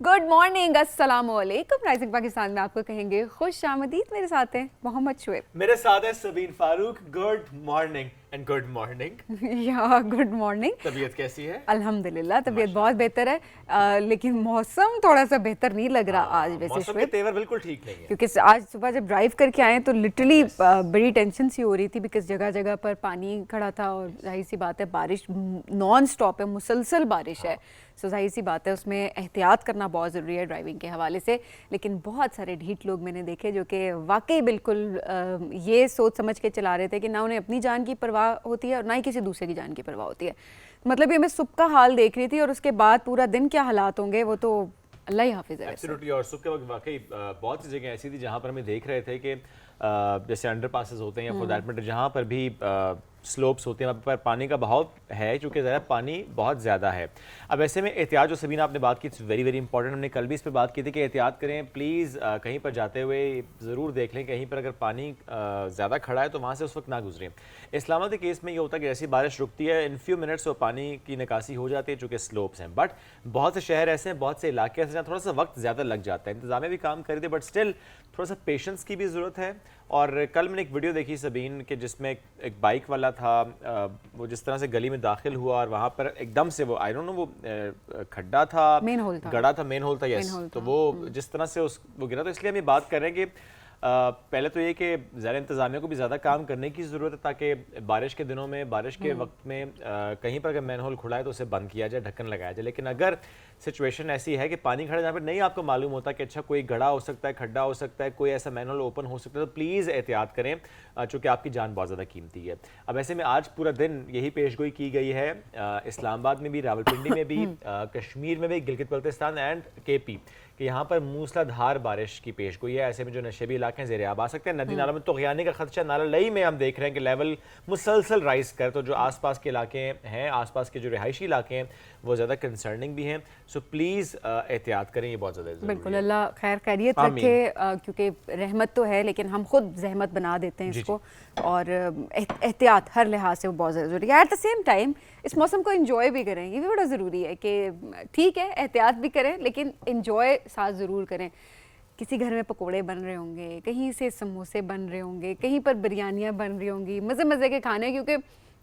Good morning, अस्सलाम वालेकुम। Rising Pakistan में आपको कहेंगे खुश आमदीद। मेरे साथ हैं मोहम्मद शुएब, मेरे साथ है Sabeen Farooq. Good morning and good morning. या गुड मॉर्निंग। तबीयत कैसी है? अल्हम्दुलिल्लाह तबीयत बहुत बेहतर है, लेकिन मौसम थोड़ा सा बेहतर नहीं लग रहा आज वैसे मौसम के तेवर बिल्कुल ठीक नहीं है, क्योंकि आज सुबह जब ड्राइव करके आए तो लिटरली बड़ी टेंशन सी हो रही थी, बिकॉज जगह जगह पर पानी खड़ा था और जाहिर सी बात है बारिश नॉन स्टॉप है, मुसलसल बारिश है। सो जाहिर सी बात है उसमें एहतियात करना बहुत ज़रूरी है ड्राइविंग के हवाले से। लेकिन बहुत सारे ढीठ लोग मैंने देखे जो कि वाकई बिल्कुल ये सोच समझ के चला रहे थे कि ना उन्हें अपनी जान की परवाह होती है और ना ही किसी दूसरे की जान की परवाह होती है। मतलब ये मैं सुबह का हाल देख रही थी और उसके बाद पूरा दिन क्या हालात होंगे वो तो अल्लाह ही हाफिज़ है। एब्सोल्युटली। और सुबह के वक्त वाकई बहुत सी जगह ऐसी थी जहाँ पर हमें देख रहे थे कि जैसे अंडर पासेस होते हैं या फॉर दैट मैटर जहाँ पर भी स्लोप्स होते हैं वहाँ पर पानी का बहाव है, चूँकि ज़्यादा पानी बहुत ज़्यादा है। अब ऐसे में एहतियात, जो सबीना आपने बात की, इट्स वेरी वेरी इंपॉर्टेंट। हमने कल भी इस पर बात की थी कि एहतियात करें प्लीज़। कहीं पर जाते हुए ज़रूर देख लें, कहीं पर अगर पानी ज़्यादा खड़ा है तो वहाँ से उस वक्त ना गुजरें। इस्लामाबाद के केस में ये होता है कि जैसी बारिश रुकती है इन फ्यू मिनट्स वो पानी की निकासी हो जाती है, चूँकि स्लोप्स हैं। बट बहुत से शहर ऐसे हैं, बहुत से इलाके ऐसे जहाँ थोड़ा सा वक्त ज़्यादा लग जाता है। इंतज़ामिया भी काम कर रही थी बट स्टिल थोड़ा सा पेशेंस की भी ज़रूरत है। और कल मैंने एक वीडियो देखी सबीन के जिसमें एक बाइक वाला था, वो जिस तरह से गली में दाखिल हुआ और वहाँ पर एकदम से वो आई डोंट नो वो खड्डा था, मेन होल था, गड़ा था, मेन होल था, यस। तो वो जिस तरह से वो गिरा, तो इसलिए हम ये बात कर रहे हैं कि पहले तो ये कि ज़रा इंतज़ामिया को भी ज़्यादा काम करने की ज़रूरत है ताकि बारिश के दिनों में, बारिश के वक्त में कहीं पर अगर मैन होल खुला है तो उसे बंद किया जाए, ढक्कन लगाया जाए। लेकिन अगर सिचुएशन ऐसी है कि पानी खड़ा जहाँ पर नहीं आपको मालूम होता कि अच्छा कोई गड़ा हो सकता है, खड्डा हो सकता है, कोई ऐसा मैन होल ओपन हो सकता है, तो प्लीज़ एहतियात करें, चूँकि आपकी जान बहुत ज़्यादा कीमती है। अब ऐसे में आज पूरा दिन यही पेशगोई की गई है, इस्लामाबाद में भी, रावलपिंडी में भी, कश्मीर में भी, गिलगित बल्तिस्तान एंड KP, कि यहाँ पर मूसलाधार बारिश की पेशगोई है। ऐसे में जो नशेबी इलाके हैं ज़ेर आब आ सकते हैं। नदी नालों में तगयानी का खदशा, नाला लई में हम देख रहे हैं कि लेवल मुसलसल राइज कर, तो जो आसपास के इलाके हैं, आसपास के जो रिहायशी इलाके हैं वो ज़्यादा कंसर्निंग भी हैं। सो प्लीज़ एहतियात करें, ये बहुत ज़्यादा बिल्कुल। अल्लाह खैर खैरियत रखे, क्योंकि रहमत तो है लेकिन हम खुद जहमत बना देते हैं इसको, और एहतियात हर लिहाज से वो बहुत ज़्यादा ज़रूरी है। एट द सेम टाइम इस मौसम को एंजॉय भी करें, ये भी बड़ा ज़रूरी है कि ठीक है एहतियात भी करें लेकिन एंजॉय साथ ज़रूर करें। किसी घर में पकोड़े बन रहे होंगे, कहीं से समोसे बन रहे होंगे, कहीं पर बिरयानियाँ बन रही होंगी, मज़े मज़े के खाने, क्योंकि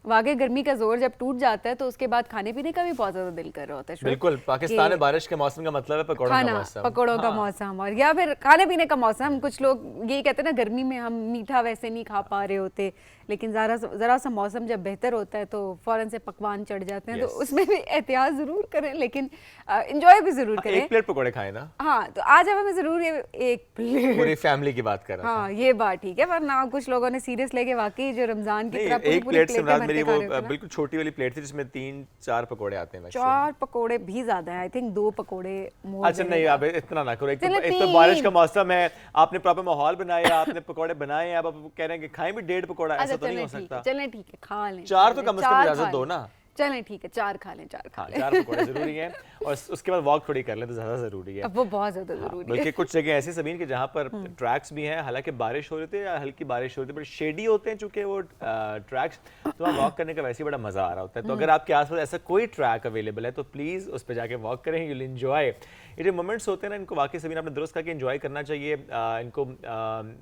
वाकई गर्मी का जोर जब टूट जाता है तो उसके बाद खाने पीने का भी बहुत ज़्यादा दिल कर रहा होता है। बिल्कुल, पाकिस्तान में बारिश के मौसम का मतलब है पकौड़ों का मौसम, पकौड़ों का मौसम, और या फिर खाने पीने का मौसम। कुछ लोग ये कहते हैं ना गर्मी में हम मीठा वैसे नहीं खा पा रहे होते, लेकिन ज़रा सा मौसम जब बेहतर होता है तो फ़ौरन से पकवान चढ़ जाते हैं। तो उसमें भी एहतियात ज़रूर करें लेकिन इंजॉय भी ज़रूर करें। एक प्लेट पकौड़े खाएं ना। हाँ, तो आज अब हमें ज़रूर एक प्लेट, पूरी फैमिली की बात कर रहा हाँ ये बात ठीक है, वरना कुछ लोगों ने सीरियस लेके वाकई जो रमज़ान की तरह एक प्लेट से मेरी वो बिल्कुल छोटी वाली प्लेट थी जिसमें 3-4 पकौड़े आते हैं। 4 पकौड़े भी ज्यादा है, आई थिंक 2 पकौड़े मोर। अच्छा नहीं, आप इतना ना करो। एक तो बारिश का मौसम है, आपने प्रॉपर माहौल बनाया, आपने पकौड़े बनाए, अब आप कह रहे हैं कि खाएं भी 1.5 पकौड़ा, ऐसा तो नहीं हो सकता। चलें ठीक है, खा लें 4 तो कम से कम इजाजत दो ना। चलें ठीक है, 4 खा लें। 4 पकौड़े जरूरी हैं और उसके बाद वॉक थोड़ी कर लें तो ज़्यादा ज़रूरी है। अब वो बहुत ज़्यादा ज़रूरी है। बल्कि कुछ जगह ऐसी ज़मीन के जहाँ पर ट्रैक्स भी हैं, हालांकि बारिश हो रही थी या हल्की बारिश हो रही थी, बट शेडी होते हैं चूँकि वो ट्रैक्स, तो वहाँ वॉक करने का वैसे ही बड़ा मज़ा आ रहा होता है। तो अगर आपके आसपास ऐसा कोई ट्रैक अवेलेबल है तो प्लीज़ उस पर जाके वॉक करें, यू विल एंजॉय। ये जो मोमेंट्स होते हैं ना, इनको वाकई सभी आपने दुरुस्त करके एंजॉय करना चाहिए। इनको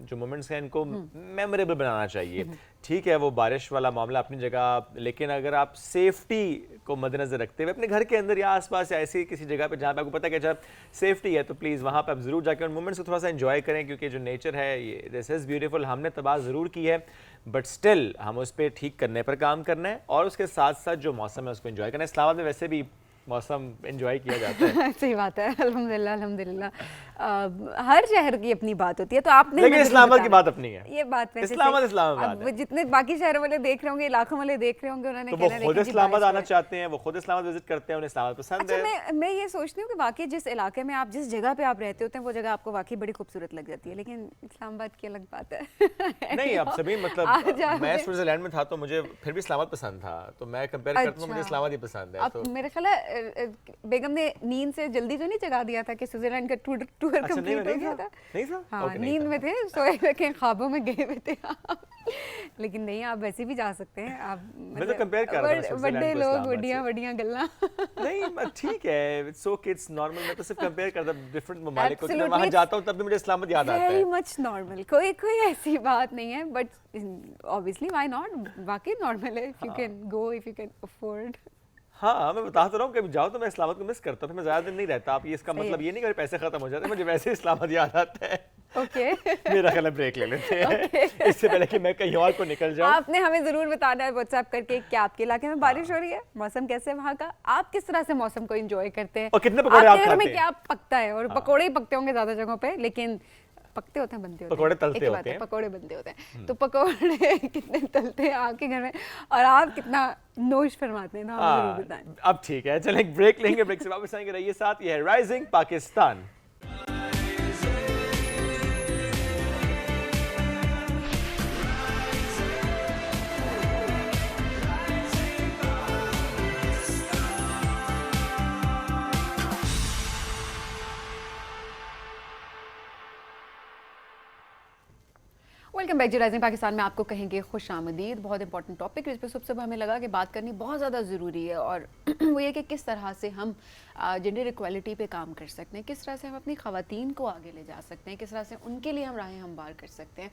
जो मोमेंट्स हैं इनको मेमोरेबल बनाना चाहिए। ठीक है वो बारिश वाला मामला अपनी जगह, लेकिन अगर आप सेफ्टी को मद्देनजर रखते हुए अपने घर के अंदर या आसपास या ऐसी किसी जगह पे जहाँ पे आपको पता है कि जब सेफ्टी है तो प्लीज़ वहाँ पे आप ज़रूर जाकर उन मोमेंट्स को थोड़ा सा एंजॉय करें, क्योंकि जो नेचर है ये दिस इज़ ब्यूटीफुल। हमने तबाह ज़रूर की है बट स्टिल हम उस पर ठीक करने पर काम करना है और उसके साथ साथ जो मौसम है उसको एंजॉय करना है। इस्लामाबाद में वैसे भी मौसम एंजॉय किया जाता है। सही बात है, अल्हम्दुलिल्लाह अल्हम्दुलिल्लाह। हर शहर की अपनी बात होती है, तो आपने लेकिन इस्लामाबाद की बात अपनी है। ये बात वैसे इस्लामाबाद है। जितने बाकी शहरों वाले देख रहे होंगे, इलाकों वाले देख रहे होंगे, उन्होंने तो वो खुद इस्लामाबाद आना चाहते हैं, वो खुद इस्लामाबाद विजिट करते हैं, उन्हें इस्लामाबाद पसंद है। अच्छा, मैं ये सोचती हूँ कि वाकई जिस इलाके में आप, जिस जगह पे आप रहते होते हैं वो जगह आपको वाकई बड़ी खूबसूरत लग जाती है, लेकिन इस्लामाबाद की अलग बात है। नहीं, अब सभी मतलब मैं स्विट्जरलैंड में था तो मुझे फिर भी इस्लामाबाद पसंद था, तो मैं कंपेयर करता हूँ, मुझे इस्लामाबाद ही पसंद है। अब मेरे ख्याल है बेगम ने नींद से जल्दी तो नहीं जगा दिया था कि स्विट्जरलैंड का टूर अच्छा, नहीं, कंप्लीट हो नहीं गया था? था। नहीं था? हाँ, ओके, नहीं नींद था। में थे, सोए हुए के ख्वाबों में गए हुए थे आप। लेकिन नहीं, आप वैसे भी जा सकते हैं आप, मैं तो कंपेयर कर रहा था स्विट्जरलैंड बड़े को लोग इस्लामाबाद बड़ियाँ से। बड़ियाँ गल्ला। नहीं ठीक है, इट्स ओके, इट्स नॉर्मल। मैं तो सिर्फ कंपेयर करता डिफरेंट ममालिक को कि मैं वहाँ Absolutely, जाता हूँ तब भी मुझे इस्लामाबाद याद आता वेरी है। मच नॉर्मल, कोई कोई ऐसी बात नहीं है, बट ऑब्वियसली व्हाई नॉट, वाकई नॉर्मल है, if you can go, if you can afford. हाँ, मैं बता तो रहा हूँ, कभी जाओ तो मैं इस्लामाबाद को मिस करता हूँ, फिर मैं ज़्यादा दिन नहीं रहता। आप ये इसका सही मतलब है। ये नहीं कि मेरे पैसे खत्म हो जाते, मुझे वैसे ही इस्लामाबाद याद आता है। ओके। मेरा ख्याल है ब्रेक ले लेते हैं Okay. इससे पहले कि मैं कहीं और को निकल जाऊँ। आपने हमें जरूर बताना है व्हाट्सएप करके कि आपके इलाके में बारिश हो रही है, मौसम कैसे है वहाँ का, आप किस तरह से मौसम को एंजॉय करते हैं, और कितने पकौड़े आप आपके घर खाते में हैं? क्या पकता है। और पकौड़े ही पकते होंगे ज्यादा जगहों पे, लेकिन पकते होते हैं, बनते होते हैं, पकौड़े तलते एक ही बात होते है, हैं। पकौड़े बनते होते हैं। तो पकौड़े कितने तलते हैं आपके घर में, और आप कितना नोश फरमाते हैं, तो हमें जरूर बताएं। अब ठीक है, चलें एक ब्रेक लेंगे, ब्रेक से वापस आएंगे, रहिए साथ। ये है राइजिंग पाकिस्तान। वेलकम बैक जी। राइजिंग पाकिस्तान में आपको कहेंगे खुश आमदीद। बहुत इंपॉर्टेंट टॉपिक, इस पर सुबह हमें लगा कि बात करनी बहुत ज़्यादा ज़रूरी है, और वो ये कि किस तरह से हम जेंडर इक्वालिटी पे काम कर सकते हैं, किस तरह से हम अपनी ख़वातीन को आगे ले जा सकते हैं, किस तरह से उनके लिए हम राहें हमवार कर सकते हैं।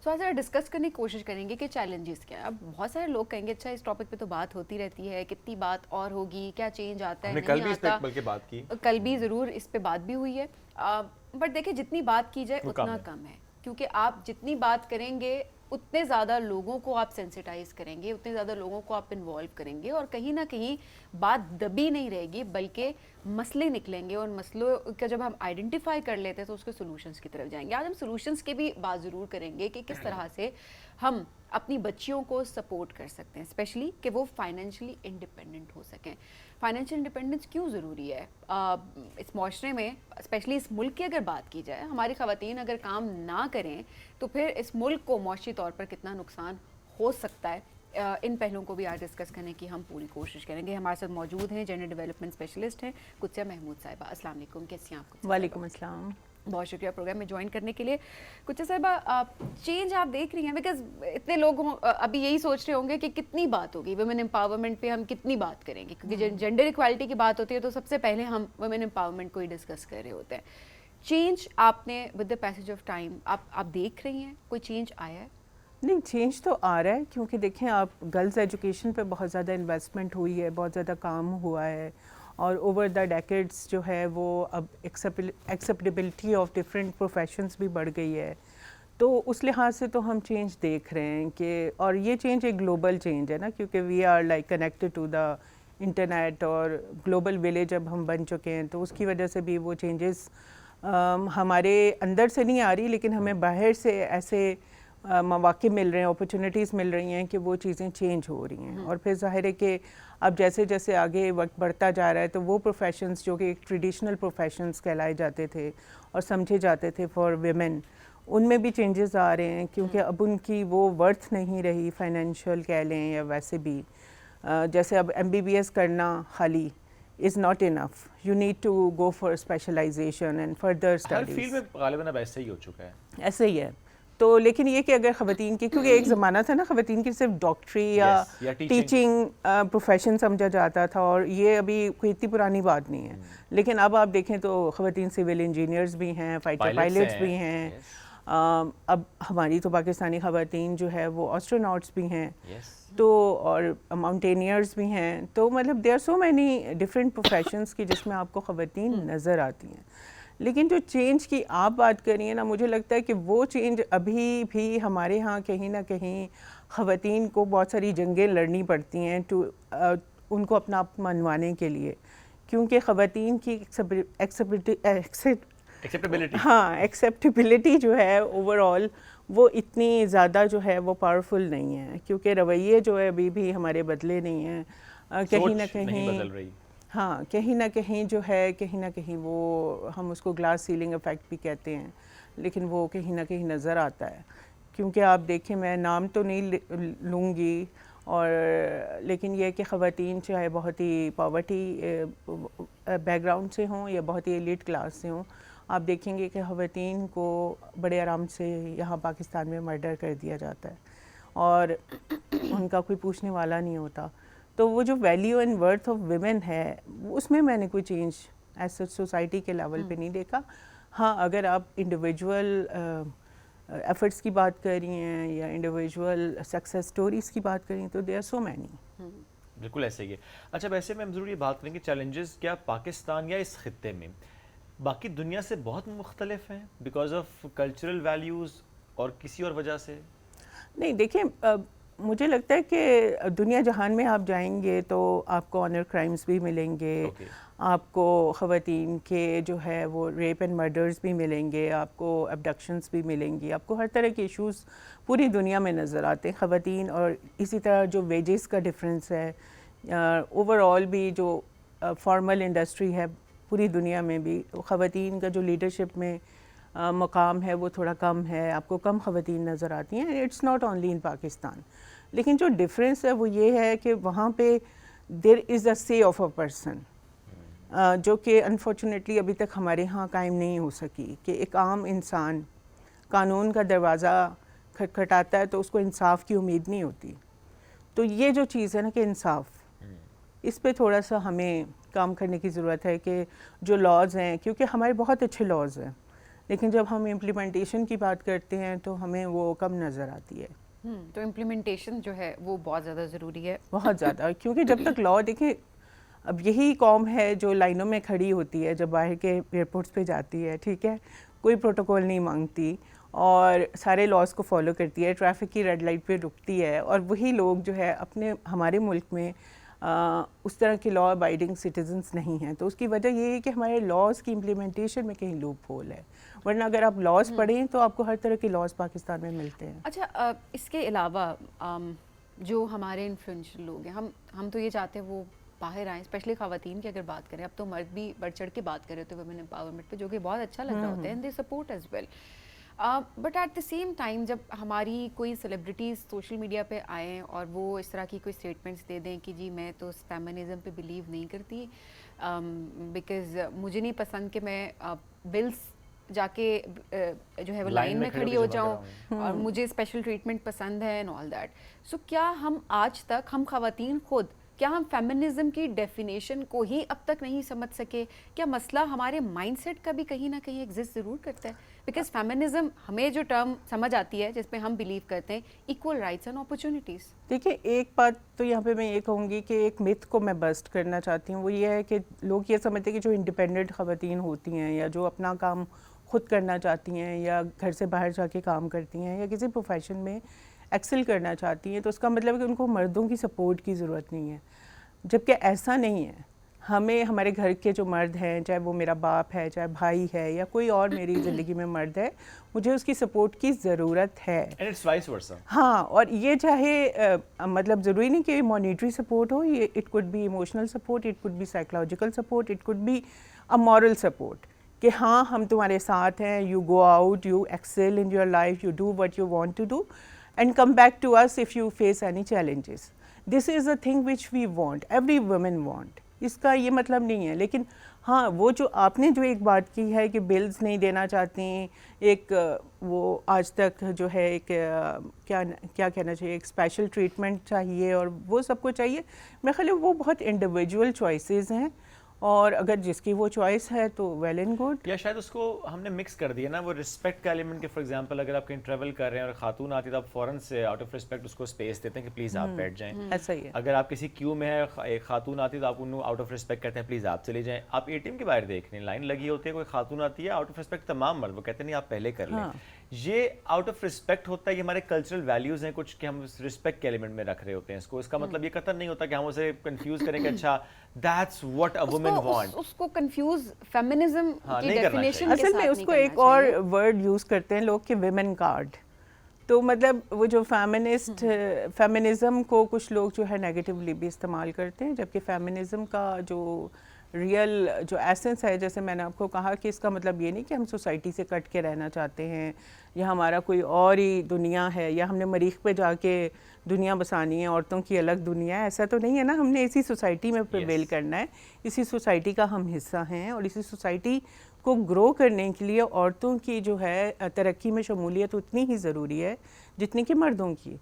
सो आज ज़रा डिस्कस करने की कोशिश करेंगे कि चैलेंजेस क्या है। अब बहुत सारे लोग कहेंगे अच्छा इस टॉपिक पे तो बात होती रहती है, कितनी बात और होगी, क्या चेंज आता है, हमने कल नहीं भी इस पे आता। बल्कि बात की। कल भी ज़रूर इस पे बात भी हुई है, बट देखिए जितनी बात की जाए वो उतना कम है। कम है, क्योंकि आप जितनी बात करेंगे उतने ज़्यादा लोगों को आप सेंसिटाइज करेंगे, उतने ज़्यादा लोगों को आप इन्वॉल्व करेंगे, और कहीं ना कहीं बात दबी नहीं रहेगी बल्कि मसले निकलेंगे, और मसलों का जब हम आइडेंटिफाई कर लेते हैं तो उसके सॉल्यूशंस की तरफ जाएंगे। आज हम सॉल्यूशंस की भी बात ज़रूर करेंगे कि किस तरह से हम अपनी बच्चियों को सपोर्ट कर सकते हैं, स्पेशली कि वो फाइनेंशियली इंडिपेंडेंट हो सकें। फाइनेंशियल इंडिपेंडेंस क्यों ज़रूरी है इस माशरे में, स्पेशली इस मुल्क की अगर बात की जाए। हमारी ख़वातीन अगर काम ना करें तो फिर इस मुल्क को मौशी तौर पर कितना नुकसान हो सकता है, इन पहलुओं को भी आज डिस्कस करने की हम पूरी कोशिश करेंगे। हमारे साथ मौजूद हैं जेंडर डेवलपमेंट स्पेशलिस्ट हैं कुत्सिया महमूद साहिबा। अस्सलाम वालेकुम, कैसी हैं आप? वालेकुम अस्सलाम। बहुत शुक्रिया प्रोग्राम में ज्वाइन करने के लिए। कुछ साहिबा, चेंज आप देख रही हैं, बिकॉज इतने लोग अभी यही सोच रहे होंगे कि कितनी बात होगी वुमेन एम्पावरमेंट पे, हम कितनी बात करेंगे, क्योंकि जेंडर इक्वालिटी की बात होती है तो सबसे पहले हम वुमेन एम्पावरमेंट को ही डिस्कस कर रहे होते हैं। चेंज आपने with the passage of time आप देख रही हैं, कोई चेंज आया है? नहीं, चेंज तो आ रहा है, क्योंकि देखें आप गर्ल्स एजुकेशन पे बहुत ज़्यादा इन्वेस्टमेंट हुई है, बहुत ज़्यादा काम हुआ है, और ओवर द डेकेड्स जो है वो अब एक्सेप्टेबिलिटी ऑफ डिफरेंट प्रोफेशंस भी बढ़ गई है। तो उस लिहाज से तो हम चेंज देख रहे हैं कि, और ये चेंज एक ग्लोबल चेंज है ना, क्योंकि we are like connected to the internet और ग्लोबल विलेज अब हम बन चुके हैं, तो उसकी वजह से भी वो चेंजेस हमारे अंदर से नहीं आ रही, लेकिन हमें बाहर से ऐसे मौके मिल रहे हैं, अपॉर्चुनिटीज़ मिल रही हैं कि वो चीज़ें चेंज हो रही हैं। और फिर ज़ाहिर है कि अब जैसे जैसे आगे वक्त बढ़ता जा रहा है तो वो प्रोफेशंस जो कि एक ट्रेडिशनल प्रोफेशंस कहलाए जाते थे और समझे जाते थे फॉर विमेन, उनमें भी चेंजेस आ रहे हैं, क्योंकि अब उनकी वो वर्थ नहीं रही, फाइनेंशियल कह लें या वैसे भी। जैसे अब MBBS करना खाली is not enough, you need to go for specialization and further her studies। Field में गालिबन अब ऐसे ही हो चुका है। ऐसे ही है। तो लेकिन ये कि अगर ख़वातीन की, क्योंकि एक ज़माना था ना ख़वातीन की सिर्फ डॉक्टरी या Yes, या टीचिंग प्रोफेशन समझा जाता था, और ये अभी कोई इतनी पुरानी बात नहीं है। लेकिन अब आप देखें तो ख़वातीन सिविल इंजीनियर्स भी हैं, फाइटर पायलट्स भी हैं। अब हमारी तो पाकिस्तानी ख़वातीन जो है वो एस्ट्रोनॉट्स भी हैं, तो और माउंटेनियर्स भी हैं। तो मतलब there are so many different professions की जिसमें आपको ख़वातीन नज़र आती हैं। लेकिन जो चेंज की आप बात करिए ना, मुझे लगता है कि वो चेंज अभी भी हमारे यहाँ कहीं ना कहीं ख़वातीन को बहुत सारी जंगें लड़नी पड़ती हैं उनको अपना आप मनवाने के लिए, क्योंकि ख़वातीन की एक्सेप्टेबिलिटी जो है ओवरऑल वो इतनी ज़्यादा जो है वो पावरफुल नहीं है, क्योंकि रवैये जो है अभी भी हमारे बदले नहीं हैं। कहीं ना कहीं नहीं बदल रही। हाँ, कहीं ना कहीं जो है, कहीं ना कहीं वो हम उसको ग्लास सीलिंग इफ़ेक्ट भी कहते हैं, लेकिन वो कहीं ना कहीं नज़र आता है। क्योंकि आप देखें, मैं नाम तो नहीं लूँगी, और लेकिन यह कि ख़वातीन चाहे बहुत ही पॉवर्टी बैकग्राउंड से हों या बहुत ही एलीट क्लास से हों, आप देखेंगे कि ख़वातीन को बड़े आराम से यहाँ पाकिस्तान में मर्डर कर दिया जाता है और उनका कोई पूछने वाला नहीं होता। तो वो जो value and worth of women है उसमें मैंने कोई चेंज ऐसा सोसाइटी के लेवल पे नहीं देखा। हाँ, अगर आप इंडिविजुअल एफर्ट्स की बात कर रही हैं या इंडिविजुअल सक्सेस स्टोरीज़ की बात कर रही हैं तो दे आर सो मैनी। बिल्कुल ऐसे ही है। अच्छा, वैसे में हम ज़रूर ये बात करेंगे चैलेंजेस क्या पाकिस्तान या इस खित्ते में बाकी दुनिया से बहुत मुख्तलिफ हैं बिकॉज ऑफ कल्चरल वैल्यूज़ और किसी और वजह से? नहीं, देखिए मुझे लगता है कि दुनिया जहान में आप जाएंगे तो आपको ऑनर क्राइम्स भी मिलेंगे, आपको ख़वातीन के जो है वो रेप एंड मर्डर्स भी मिलेंगे, आपको अबडक्शंस भी मिलेंगी, आपको हर तरह के इश्यूज़ पूरी दुनिया में नज़र आते हैं ख़वातीन। और इसी तरह जो वेजेस का डिफरेंस है, ओवरऑल भी जो फॉर्मल इंडस्ट्री है पूरी दुनिया में भी ख़वातीन का जो लीडरशिप में मकाम है वो थोड़ा कम है, आपको कम ख़वातीन नज़र आती हैं। It's not only in Pakistan, लेकिन जो डिफरेंस है वो ये है कि वहाँ पे देयर इज़ अ से ऑफ अ पर्सन जो कि अनफॉर्चुनेटली अभी तक हमारे यहाँ कायम नहीं हो सकी कि एक आम इंसान कानून का दरवाज़ा खटखटाता है तो उसको इंसाफ की उम्मीद नहीं होती। तो ये जो चीज़ है ना कि इंसाफ, इस पे थोड़ा सा हमें काम करने की ज़रूरत है कि जो लॉज़ हैं, क्योंकि हमारे बहुत अच्छे लॉज़ हैं लेकिन जब हम इम्प्लीमेंटेशन की बात करते हैं तो हमें वो कम नज़र आती है। तो इम्प्लीमेंटेशन जो है वो बहुत ज़्यादा ज़रूरी है, बहुत ज़्यादा, क्योंकि जब तक लॉ देखें, अब यही कौम है जो लाइनों में खड़ी होती है जब बाहर के एयरपोर्ट्स पे जाती है, ठीक है, कोई प्रोटोकॉल नहीं मांगती और सारे लॉज को फॉलो करती है, ट्रैफिक की रेड लाइट पे रुकती है। और वही लोग जो है अपने हमारे मुल्क में उस तरह के लॉ अबाइडिंग सिटीजन्स नहीं हैं। तो उसकी वजह ये है कि हमारे लॉज की इम्प्लीमेंटेशन में कहीं लूप होल है, वरना अगर आप लॉज पढ़ें तो आपको हर तरह के लॉज पाकिस्तान में मिलते हैं। अच्छा, इसके अलावा जो हमारे इन्फ्लुएंशियल लोग हैं, हम तो ये चाहते हैं वो बाहर आएँ, स्पेशली ख़वातीन की अगर बात करें, अब तो मर्द भी बढ़ चढ़ के बात कर रहे थे वुमेन एम्पावरमेंट पे, जो कि बहुत अच्छा लग रहा होता है, and they support as well. But at the same time जब हमारी कोई सेलिब्रिटीज़ सोशल मीडिया पे आएँ और वो इस तरह की कोई स्टेटमेंट्स दे दें कि जी मैं तो फेमिनिज़म पे बिलीव नहीं करती बिकॉज़ मुझे नहीं पसंद कि मैं बिल्स जाके जो है वो लाइन में खड़ी हो जाऊं और मुझे स्पेशल ट्रीटमेंट पसंद है एंड ऑल दैट। सो क्या हम आज तक, हम ख़वातीन खुद, क्या हम फेमिनिज्म की डेफिनेशन को ही अब तक नहीं समझ सके? क्या मसला हमारे माइंडसेट का भी कहीं ना कहीं एग्जिस्ट ज़रूर करता है? बिकॉज फेमिनिज्म हमें जो टर्म समझ आती है जिसमें हम बिलीव करते हैं इक्वल राइट्स एंड अपॉर्चुनिटीज़। देखिए, एक बात तो यहाँ पे मैं ये कहूँगी कि एक मिथ को मैं बस्ट करना चाहती हूँ, वो ये है कि लोग ये समझते हैं कि जो इंडिपेंडेंट ख़वातीन होती हैं या जो अपना काम खुद करना चाहती हैं या घर से बाहर जाके काम करती हैं या किसी प्रोफेशन में एक्सेल करना चाहती हैं तो उसका मतलब है कि उनको मर्दों की सपोर्ट की ज़रूरत नहीं है, जबकि ऐसा नहीं है। हमें हमारे घर के जो मर्द हैं, चाहे वो मेरा बाप है, चाहे भाई है या कोई और मेरी ज़िंदगी में मर्द है, मुझे उसकी सपोर्ट की ज़रूरत है। And it's vice versa. हाँ, और ये चाहे मतलब ज़रूरी नहीं कि मॉनिटरी सपोर्ट हो, ये it could be emotional support, it could be psychological support, it could be a moral support कि हाँ हम तुम्हारे साथ हैं, you go out, you excel in your life, you do what you want to do and come back to us if you face any challenges. This is a thing which we want, every woman want. इसका ये मतलब नहीं है, लेकिन हाँ वो जो आपने जो एक बात की है कि बिल्स नहीं देना चाहती, एक वो आज तक जो है एक क्या कहना चाहिए, एक स्पेशल ट्रीटमेंट चाहिए और वो सबको चाहिए। मेरे ख्याल वो बहुत इंडिविजुअल चॉइसेस हैं और अगर जिसकी वो चॉइस है तो वेल एंड गुड। या शायद उसको हमने मिक्स कर दिया ना, वो रिस्पेक्ट का एलिमेंट के फॉर एग्जांपल अगर आप कहीं ट्रैवल कर रहे हैं और खातून आती है तो आप फ़ौरन से आउट ऑफ रिस्पेक्ट उसको स्पेस देते हैं कि प्लीज़ आप बैठ जाएं। ऐसा ही है। अगर आप किसी क्यू में है, एक खातून आती है तो आप उन्हें आउट ऑफ रिस्पेक्ट कहते हैं प्लीज़ आप चले जाएं। आप एटीएम के बाहर देख रहे हैं, लाइन लगी होती है, कोई खातून आती है, आउट ऑफ रिस्पेक्ट तमाम मर्द वो कहते हैं नहीं आप पहले कर लें। ये आउट ऑफ रिस्पेक्ट होता है, ये हमारे कल्चरल वैल्यूज़ हैं कुछ कि हम रिस्पेक्ट के एलिमेंट में रख रहे होते हैं इसको। इसका मतलब ये कतई नहीं होता कि हम उसे कंफ्यूज करें कि अच्छा that's what a woman want. उसको कंफ्यूज फेमिनिज्म की नहीं करना डेफिनेशन चाहिए। के असल में साथ उसको नहीं एक करना और चाहिए। वर्ड यूज़ करते हैं लोग कि विमेन कार्ड। तो मतलब वो जो फेमिनिज्म को कुछ लोग जो है नेगेटिवली भी इस्तेमाल करते हैं, जबकि फेमिनिज्म का जो रियल जो एसेंस है, जैसे मैंने आपको कहा कि इसका मतलब ये नहीं कि हम सोसाइटी से कट के रहना चाहते हैं या हमारा कोई और ही दुनिया है या हमने मरीख पे जाके दुनिया बसानी है, औरतों की अलग दुनिया है, ऐसा तो नहीं है ना। हमने इसी सोसाइटी में प्रिवेल करना है, इसी सोसाइटी का हम हिस्सा हैं और इसी सोसाइटी को ग्रो करने के लिए औरतों की जो है तरक्की में शमूलियत उतनी ही ज़रूरी है जितनी कि मर्दों की।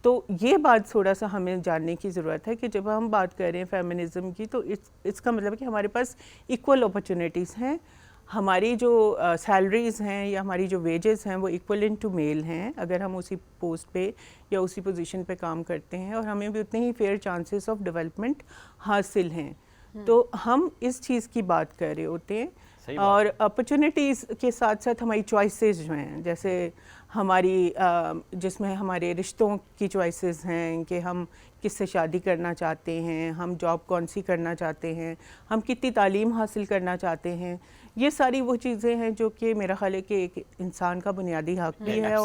तो ये बात थोड़ा सा हमें जानने की ज़रूरत है कि जब हम बात कर रहे हैं फेमिनिज़म की, तो इसका मतलब है कि हमारे पास इक्वल अपॉर्चुनिटीज़ हैं, हमारी जो सैलरीज़ हैं या हमारी जो वेजेस हैं वो इक्वलेंट टू मेल हैं अगर हम उसी पोस्ट पे या उसी पोजीशन पे काम करते हैं, और हमें भी उतने ही फेयर चांसेस ऑफ डेवलपमेंट हासिल हैं। तो हम इस चीज़ की बात कर रहे होते हैं, और अपॉर्चुनिटीज़ के साथ साथ हमारी चॉइसेस जो हैं, जैसे हमारी जिसमें हमारे रिश्तों की चॉइसेस हैं कि हम किससे शादी करना चाहते हैं, हम जॉब कौन सी करना चाहते हैं, हम कितनी तालीम हासिल करना चाहते हैं, ये सारी वो चीज़ें हैं जो कि मेरा ख्याल है कि एक इंसान का बुनियादी हक भी है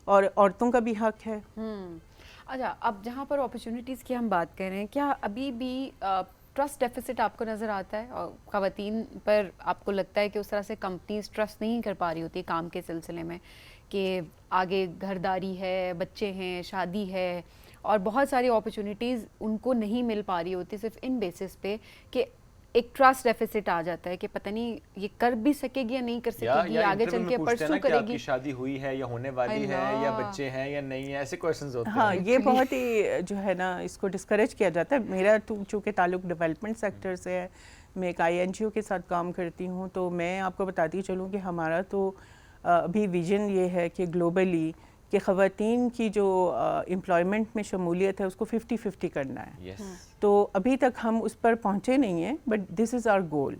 और औरतों का भी हक है। अच्छा, अब जहाँ पर अपॉर्चुनिटीज़ की हम बात कर रहे हैं, क्या अभी भी ट्रस्ट डेफिसिट आपको नज़र आता है और ख़वातीन पर आपको लगता है कि उस तरह से कंपनीज ट्रस्ट नहीं कर पा रही होती काम के सिलसिले में, कि आगे घरदारी है, बच्चे हैं, शादी है और बहुत सारी अपॉर्चुनिटीज़ उनको नहीं मिल पा रही होती सिर्फ इन बेसिस पे कि एक ट्रस्ट डेफिसिट आ जाता है कि पता नहीं ये कर भी सकेगी या नहीं कर सकेगी, या आगे चल के परसू करेगी, आपकी शादी हुई है या होने वाली है या बच्चे हैं या नहीं है, ऐसे क्वेश्चंस होते हैं। हाँ, ये बहुत ही जो है ना इसको डिस्करेज किया जाता है। मेरा चूँकि ताल्लुक डेवलपमेंट सेक्टर से है, मैं एक INGO के साथ काम करती हूँ, तो मैं आपको बताती चलूँ कि हमारा तो अभी विजन ये है कि ग्लोबली कि ख़वातीन की जो एम्प्लॉयमेंट में शमूलियत है उसको 50-50 करना है। तो अभी तक हम उस पर पहुँचे नहीं हैं, but this is our goal.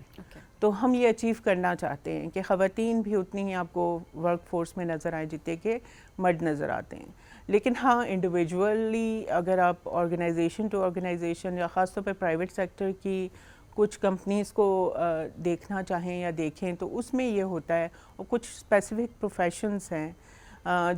तो हम ये अचीव करना चाहते हैं कि ख़वातीन भी उतनी ही आपको वर्क फोर्स में नज़र आए जितने के मर्द नज़र आते हैं। लेकिन हाँ, इंडिविजुअली अगर आप ऑर्गेनाइजेशन टू ऑर्गेनाइजेशन या ख़ास तौर पर प्राइवेट सेक्टर की कुछ कंपनीज़ को देखना चाहें या देखें तो उसमें ये होता है, और कुछ स्पेसिफिक प्रोफेशंस हैं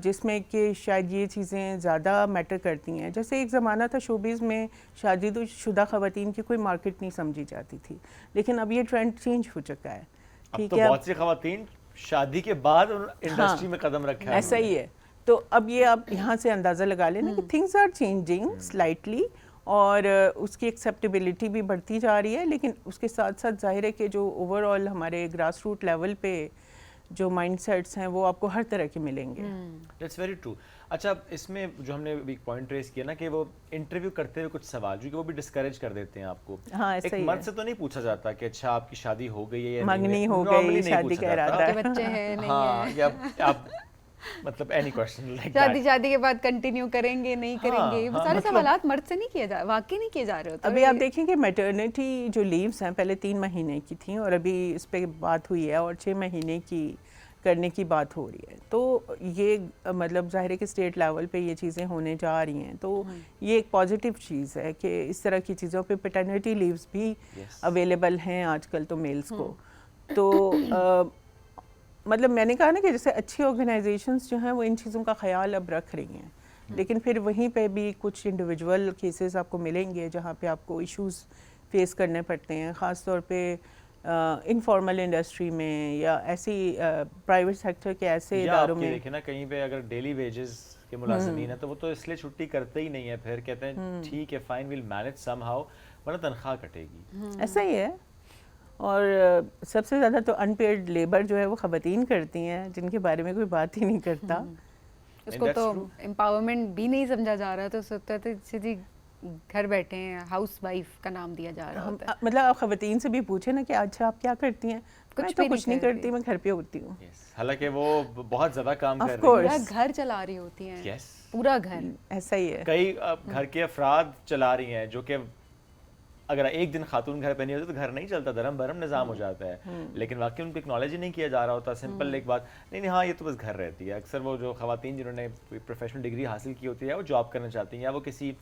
जिसमें कि शायद ये चीज़ें ज़्यादा मैटर करती हैं। जैसे एक ज़माना था शोबिज़ में शादीशुदा ख़वातीन की कोई मार्केट नहीं समझी जाती थी, लेकिन अब ये ट्रेंड चेंज हो चुका है। अब तो बहुत सी ख़वातीन शादी के बाद इंडस्ट्री में कदम रखा है। ऐसा ही है। तो अब ये आप यहाँ से अंदाज़ा लगा लेना कि थिंग्स आर चेंजिंग स्लाइटली, और उसकी एक्सेप्टेबिलिटी भी बढ़ती जा रही है, लेकिन उसके साथ साथ जाहिर है कि जो ओवरऑल हमारे ग्रास रूट लेवल पे जो माइंडसेट्स हैं वो आपको हर तरह के मिलेंगे। That's very true. अच्छा, इसमें जो हमने एक पॉइंट रेस किया ना कि वो इंटरव्यू करते हुए कुछ सवाल जो कि वो भी डिस्करेज कर देते हैं आपको। हाँ, एक मर्द से तो नहीं पूछा जाता कि अच्छा आपकी शादी हो गई है या मंगनी हो गई, शादी का इरादा है, बच्चे हैं नहीं है, या आप मतलब एनी क्वेश्चन लाइक शादी के बाद कंटिन्यू करेंगे नहीं करेंगे, वो सारे सवालात मर्द से नहीं किए जा, वाकई नहीं किए जा रहे होते। अभी आप देखेंगे मैटरनिटी जो लीव्स हैं पहले 3 महीने की थी और अभी इस पे बात हुई है और 6 महीने की करने की बात हो रही है। तो ये मतलब ज़ाहिर है कि स्टेट लेवल पे ये चीज़ें होने जा रही हैं, तो ये एक पॉजिटिव चीज़ है कि इस तरह की चीज़ों पे पैटर्निटी लीव्स भी अवेलेबल हैं आजकल तो मेल्स को। तो मतलब मैंने कहा ना कि जैसे अच्छी ऑर्गेनाइजेशंस जो हैं वो इन चीज़ों का ख्याल अब रख रही हैं, लेकिन फिर वहीं पे भी कुछ इंडिविजुअल केसेस आपको मिलेंगे जहाँ पे आपको इश्यूज फेस करने पड़ते हैं, ख़ास तौर पे इनफॉर्मल इंडस्ट्री में या ऐसी प्राइवेट सेक्टर के ऐसे इदारों में। देखिए ना कहीं पे अगर डेली वेजेस के मुलाजिमीन है तो वो तो इसलिए छुट्टी करते ही नहीं है, फिर कहते हैं ठीक है फाइन विल मैनेज समहाउ, वरना तनख्वाह कटेगी। ऐसा ही है। और सबसे ज़्यादा तो अनपेड लेबर जो है वो ख़वातीन करती हैं, जिनके बारे में कोई बात ही नहीं करता। उसको तो एम्पावरमेंट भी नहीं समझा जा रहा, तो सोचता है सीधी घर बैठे हैं, हाउस वाइफ का नाम दिया जा रहा होता है। मतलब आप ख़वातीन से भी पूछे ना कि अच्छा आप क्या करती हैं, मैं तो कुछ नहीं करती, मैं घर पे होती हूँ। हालांकि वो बहुत ज़्यादा काम कर रही है, घर चला रही होती हैं, पूरा घर। ऐसा ही है। कई घर के अफराद चला रही हैं, जो कि अगर एक दिन खातून घर पे नहीं होती तो घर नहीं चलता, धर्म भरम निज़ाम हो जाता है। लेकिन वाकई उनको एक्नॉलेज ही नहीं किया जा रहा होता। सिंपल एक बात नहीं हाँ ये तो बस घर रहती है। अक्सर वो जो ख़वातीन जिन्होंने प्रोफेशनल डिग्री हासिल की होती है वो जॉब करना चाहती हैं या वो किसी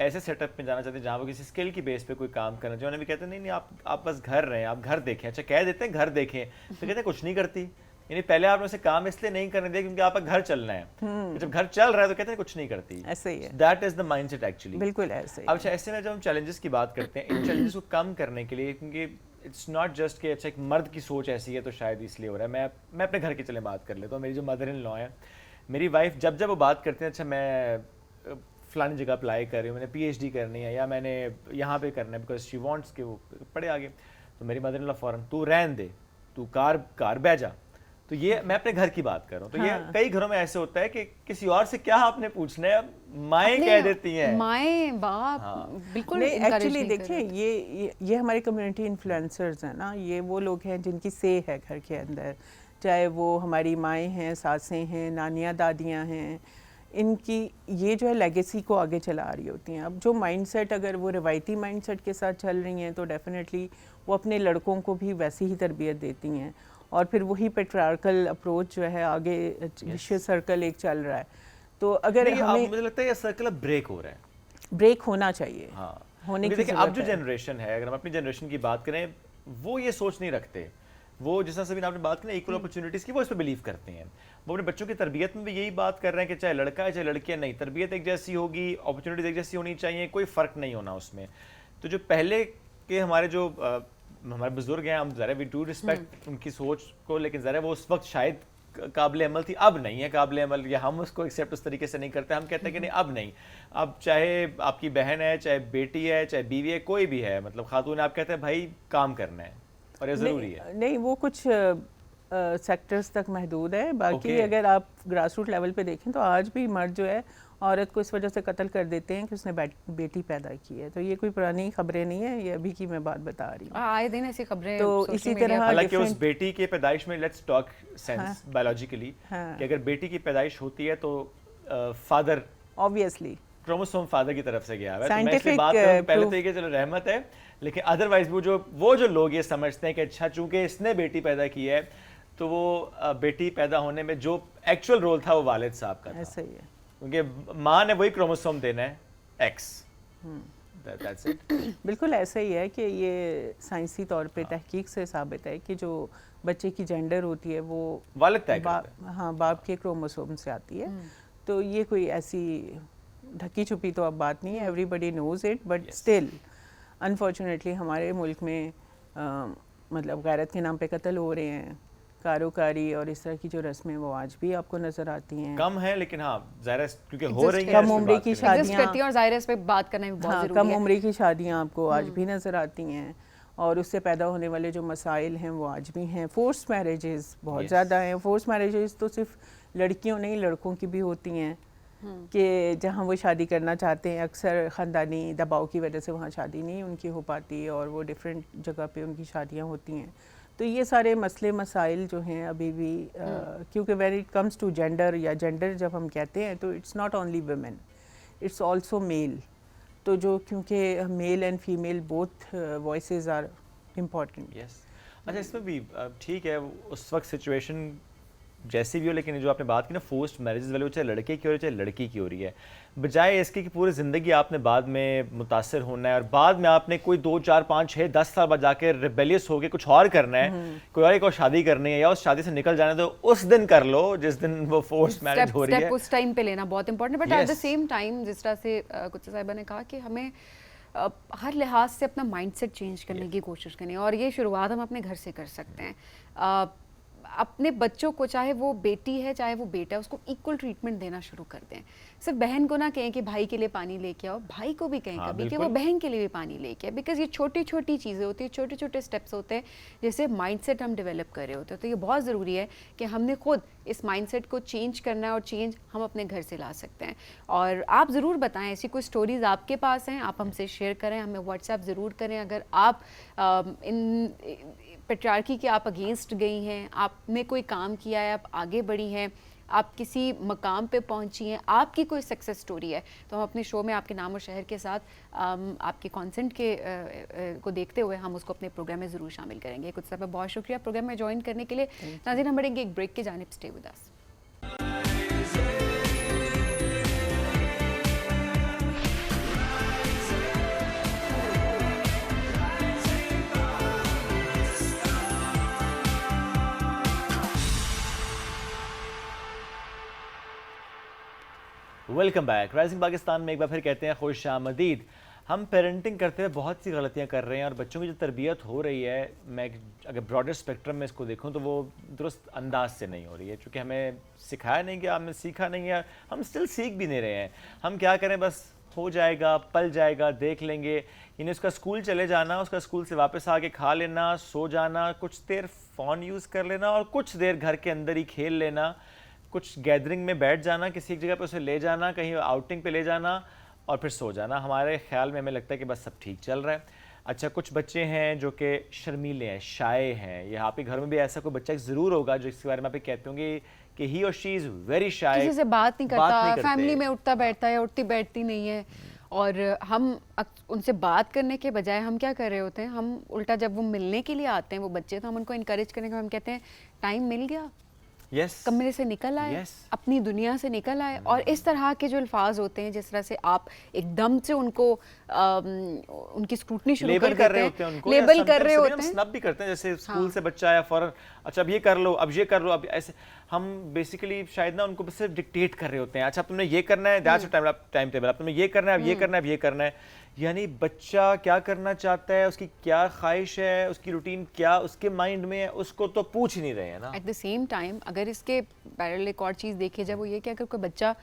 ऐसे सेटअप में जाना चाहते हैं जहाँ वो किसी स्किल की बेस पे कोई काम करना चाहिए, उन्हें भी कहते हैं नहीं आप बस घर रहें, आप घर देखें। अच्छा कह देते हैं घर देखें, तो कहते हैं कुछ नहीं करती, यानी पहले आपने उसे काम इसलिए नहीं करने दिया क्योंकि आपका घर चलना है, जब घर चल रहा है तो कहते हैं कुछ नहीं करती। ऐसे ही है, that is the mindset actually. बिल्कुल ऐसे ही। अब ऐसे में जब हम चैलेंजेस की बात करते हैं, इन चैलेंजेस को कम करने के लिए, क्योंकि इट्स नॉट जस्ट कि अच्छा एक मर्द की सोच ऐसी है तो शायद इसलिए हो रहा है। मैं अपने घर की चले बात कर लेता हूँ। मेरी जो मदर इन लॉ है, मेरी वाइफ जब वो बात करते हैं, अच्छा मैं फलानी जगह अप्लाई कर रही हूँ, मैंने PhD करनी है या मैंने यहाँ पे करना है बिकॉज शी वांट्स कि वो पढ़े आगे, तो मेरी मदर इन लॉ फ़ौरन तू रहन दे, तू कार बह जा। तो ये मैं अपने घर की बात कर रहा हूँ। तो ये कई घरों में ऐसे होता है कि किसी और से क्या आपने पूछना है, माएँ कह देती हैं, माएँ बाप बिल्कुल नहीं encourage एक्चुअली नहीं कर देखिए ये हमारे कम्युनिटी इन्फ्लुएंसर्स हैं ना, ये वो लोग हैं जिनकी से है घर के अंदर, चाहे वो हमारी माएँ हैं, सासें हैं, नानियाँ दादियाँ हैं, इनकी ये जो है लेगेसी को आगे चला रही होती हैं। अब जो माइंडसेट अगर वो रिवायती माइंडसेट के साथ चल रही हैं तो डेफिनेटली वो अपने लड़कों को भी वैसी ही तरबियत देती हैं और फिर वही पेट्रियार्कल अप्रोच जो है आगे विशियस सर्कल एक चल रहा है। तो अगर हमें मुझे लगता है ये सर्कल अब ब्रेक हो रहा है, ब्रेक होना चाहिए। हाँ होने की देखिए अब ज़रूरत जो है। जनरेशन है, अगर हम अपनी जनरेशन की बात करें, वो ये सोच नहीं रखते। वो जिस तरह से भी आपने बात की ना इक्वल अपॉर्चुनिटीज़ की, वो इस पर बिलीव करते हैं। वो अपने बच्चों की तरबियत में भी यही बात कर रहे हैं कि चाहे लड़का है चाहे लड़की है, नहीं, तरबियत एक जैसी होगी, अपॉर्चुनिटीज़ एक जैसी होनी चाहिए, कोई फ़र्क नहीं होना उसमें। तो जो पहले के हमारे जो हमारे बुजुर्ग हैं, हम ज़रा वी डू रिस्पेक्ट उनकी सोच को, लेकिन ज़रा वो उस वक्त शायद काबिल अमल थी, अब नहीं है काबिल अमल, या हम उसको एक्सेप्ट उस तरीके से नहीं करते। हम कहते हैं कि नहीं अब नहीं, अब चाहे आपकी बहन है, चाहे बेटी है, चाहे बीवी है, कोई भी है, मतलब खातून, आप कहते हैं भाई काम करना है और ये ज़रूरी है। नहीं वो कुछ सेक्टर्स तक महदूद है, बाकी Okay. अगर आप ग्रास रूट लेवल पे देखें तो आज भी मर्द जो है औरत को इस वजह से कत्ल कर देते हैं कि उसने बेटी पैदा की है। तो ये कोई पुरानी खबरें नहीं है, ये अभी की मैं बात बता रही हूँ। आए दिन ऐसी खबरें तो social इसी media तरह पर। हालांकि उस different- बेटी के पैदाइश में लेट्स टॉक सेंस बायोलॉजिकली हाँ। कि अगर बेटी की पैदाइश होती है तो फादर ऑब्वियसली क्रोमोसोम फादर की तरफ से गया है। तो मैं इसलिए Scientific, बात करूं तो पहले proof- तो ये कि चलो रहमत है, लेकिन अदरवाइज वो जो लोग ये समझते हैं कि अच्छा चूंकि इसने बेटी पैदा की है तो वो बेटी पैदा होने में जो एक्चुअल रोल था वो वालिद साहब का था, ऐसा ही है। क्योंकि माँ ने वही क्रोमोसोम देना है X। That's it। बिल्कुल ऐसा ही है कि ये साइंसी तौर पे तहकीक से साबित है कि जो बच्चे की जेंडर होती है वो वालिद तय करता है। हाँ बाप के क्रोमोसोम से आती है। तो ये कोई ऐसी ढकी छुपी तो अब बात नहीं है, everybody knows it, but still unfortunately हमारे मुल्क में मतलब गैरत के नाम पे कत्ल हो रहे हैं, कारोकारी और इस तरह की जो रस्में वो आज भी आपको नजर आती हैं। कम है लेकिन हाँ ज़ाहिर है क्योंकि हो रही है, कम इस पे उम्र बात की करें। शादी- Exist करती हैं और जाहिर है इस पे बात करना भी बहुत हाँ, जरूरी कम है। उम्र की शादियाँ आपको आज भी नज़र आती हैं और उससे पैदा होने वाले जो मसाइल हैं वो आज भी हैं। फोर्स मैरिजेस बहुत Yes. ज़्यादा हैं। फोर्स मैरिजेस तो सिर्फ लड़कियों नहीं लड़कों की भी होती हैं कि जहाँ वो शादी करना चाहते हैं अक्सर ख़ानदानी दबाव की वजह से वहाँ शादी नहीं उनकी हो पाती और वो डिफरेंट जगह पे उनकी शादियाँ होती हैं। तो ये सारे मसले मसाइल जो हैं अभी भी क्योंकि when it comes to gender या जेंडर जब हम कहते हैं तो it's not only women, it's also male. तो जो क्योंकि male and female both voices are important. Yes अच्छा, इसमें भी ठीक है उस वक्त सिचुएशन जैसी भी हो, लेकिन जो आपने बात की ना फोर्स्ड मैरिजेस वाले, वो चाहे लड़के की हो रही है चाहे लड़की की हो रही है, बजाय इसके कि पूरी ज़िंदगी आपने बाद में मुतासर होना है और बाद में आपने कोई 2, 4, 5, 6, 10 साल बाद जाके रिबेलियस होके कुछ और करना है, कोई और एक और शादी करनी है या उस शादी से निकल जाना है, तो उस दिन कर लो जिस दिन वो फोर्स्ड मैरिज हो रही है। स्टेप उस टाइम पे लेना बहुत इंपॉर्टेंट है, but at the Yes. Same time जिस तरह से कुछ साहिबा ने कहा कि हमें हर लिहाज से अपना माइंडसेट चेंज करने की कोशिश करनी है और ये शुरुआत हम अपने घर से कर सकते हैं। अपने बच्चों को चाहे वो बेटी है चाहे वो बेटा है उसको इक्वल ट्रीटमेंट देना शुरू कर दें। सिर्फ बहन को ना कहें कि भाई के लिए पानी लेके आओ, भाई को भी कहें हाँ, कभी कि वो बिल्कुल। बहन के लिए भी पानी लेके आए, बिकॉज ये छोटी छोटी चीज़ें होती हैं, छोटे छोटे स्टेप्स होते हैं जैसे माइंडसेट हम डेवलप कर रहे होते हैं। तो ये बहुत ज़रूरी है कि हमने खुद इस माइंडसेट को चेंज करना है और चेंज हम अपने घर से ला सकते हैं। और आप ज़रूर बताएं ऐसी कोई स्टोरीज़ आपके पास हैं, आप हमसे शेयर करें, हमें व्हाट्सएप ज़रूर करें। अगर आप इन पेट्रियार्की के आप अगेंस्ट गई हैं, आपने कोई काम किया है, आप आगे बढ़ी हैं, आप किसी मकाम पे पहुंची हैं, आपकी कोई सक्सेस स्टोरी है, तो हम अपने शो में आपके नाम और शहर के साथ आपके कॉन्सेंट के को देखते हुए हम उसको अपने प्रोग्राम में ज़रूर शामिल करेंगे। कुछ समय बहुत शुक्रिया प्रोग्राम में ज्वाइन करने के लिए। नाज़रीन हम बढ़ेंगे एक ब्रेक की जानिब, stay with us. Welcome back. Rising Pakistan में एक बार फिर कहते हैं खुश आमदीद। हम पेरेंटिंग करते हुए बहुत सी गलतियां कर रहे हैं और बच्चों की जो तरबियत हो रही है, मैं अगर ब्रॉडर स्पेक्ट्रम में इसको देखूं तो वो दुरुस्त अंदाज से नहीं हो रही है, क्योंकि हमें सिखाया नहीं गया, हमने सीखा नहीं है, हम स्टिल सीख भी नहीं रहे हैं। हम क्या करें, बस हो जाएगा, पल जाएगा, देख लेंगे। यानी उसका स्कूल चले जाना, उसका स्कूल से वापस आके खा लेना, सो जाना, कुछ देर फ़ोन यूज़ कर लेना और कुछ देर घर के अंदर ही खेल लेना, कुछ गैदरिंग में बैठ जाना, किसी एक जगह पे उसे ले जाना, कहीं आउटिंग पे ले जाना और फिर सो जाना। हमारे ख्याल में हमें लगता है कि बस सब ठीक चल रहा है। अच्छा, कुछ बच्चे हैं जो कि शर्मीले हैं, शाय हैं, या आपके घर में भी ऐसा कोई बच्चा ज़रूर होगा जो इसके बारे में आप कहते होंगे कि ही और शी इज़ वेरी शाय, किसी से बात नहीं करता, फैमिली में उठता बैठता है, उठती बैठती नहीं है। और हम उनसे बात करने के बजाय हम क्या कर रहे होते हैं, हम उल्टा जब वो मिलने के लिए आते हैं वो बच्चे, तो हम उनको इनकरेज करने के, हम कहते हैं टाइम मिल गया, कमरे से निकल आए, अपनी दुनिया से निकल आए। और इस तरह के जो अल्फाज होते हैं, जिस तरह से आप एकदम से उनको उनकी स्क्रूटनी शुरू कर देते हैं, लेबल कर रहे होते हैं, स्नब भी करते हैं। जैसे स्कूल से बच्चा आया फौरन, अच्छा अब ये कर लो, अब ये कर लो, अब ऐसे हम बेसिकली शायद ना उनको सिर्फ डिक्टेट कर रहे होते हैं। अच्छा तुमने ये करना है, दैट्स टाइम टेबल, अब तुमने ये करना है, अब ये करना है, अब ये करना है। यानी बच्चा क्या करना चाहता है, उसकी क्या ख्वाहिश है, उसकी रूटीन क्या उसके माइंड में है, उसको तो पूछ ही नहीं रहे हैं ना। एट द सेम टाइम अगर इसके पैरेलल एक और चीज़ देखी जाए, वो ये कि अगर कोई बच्चा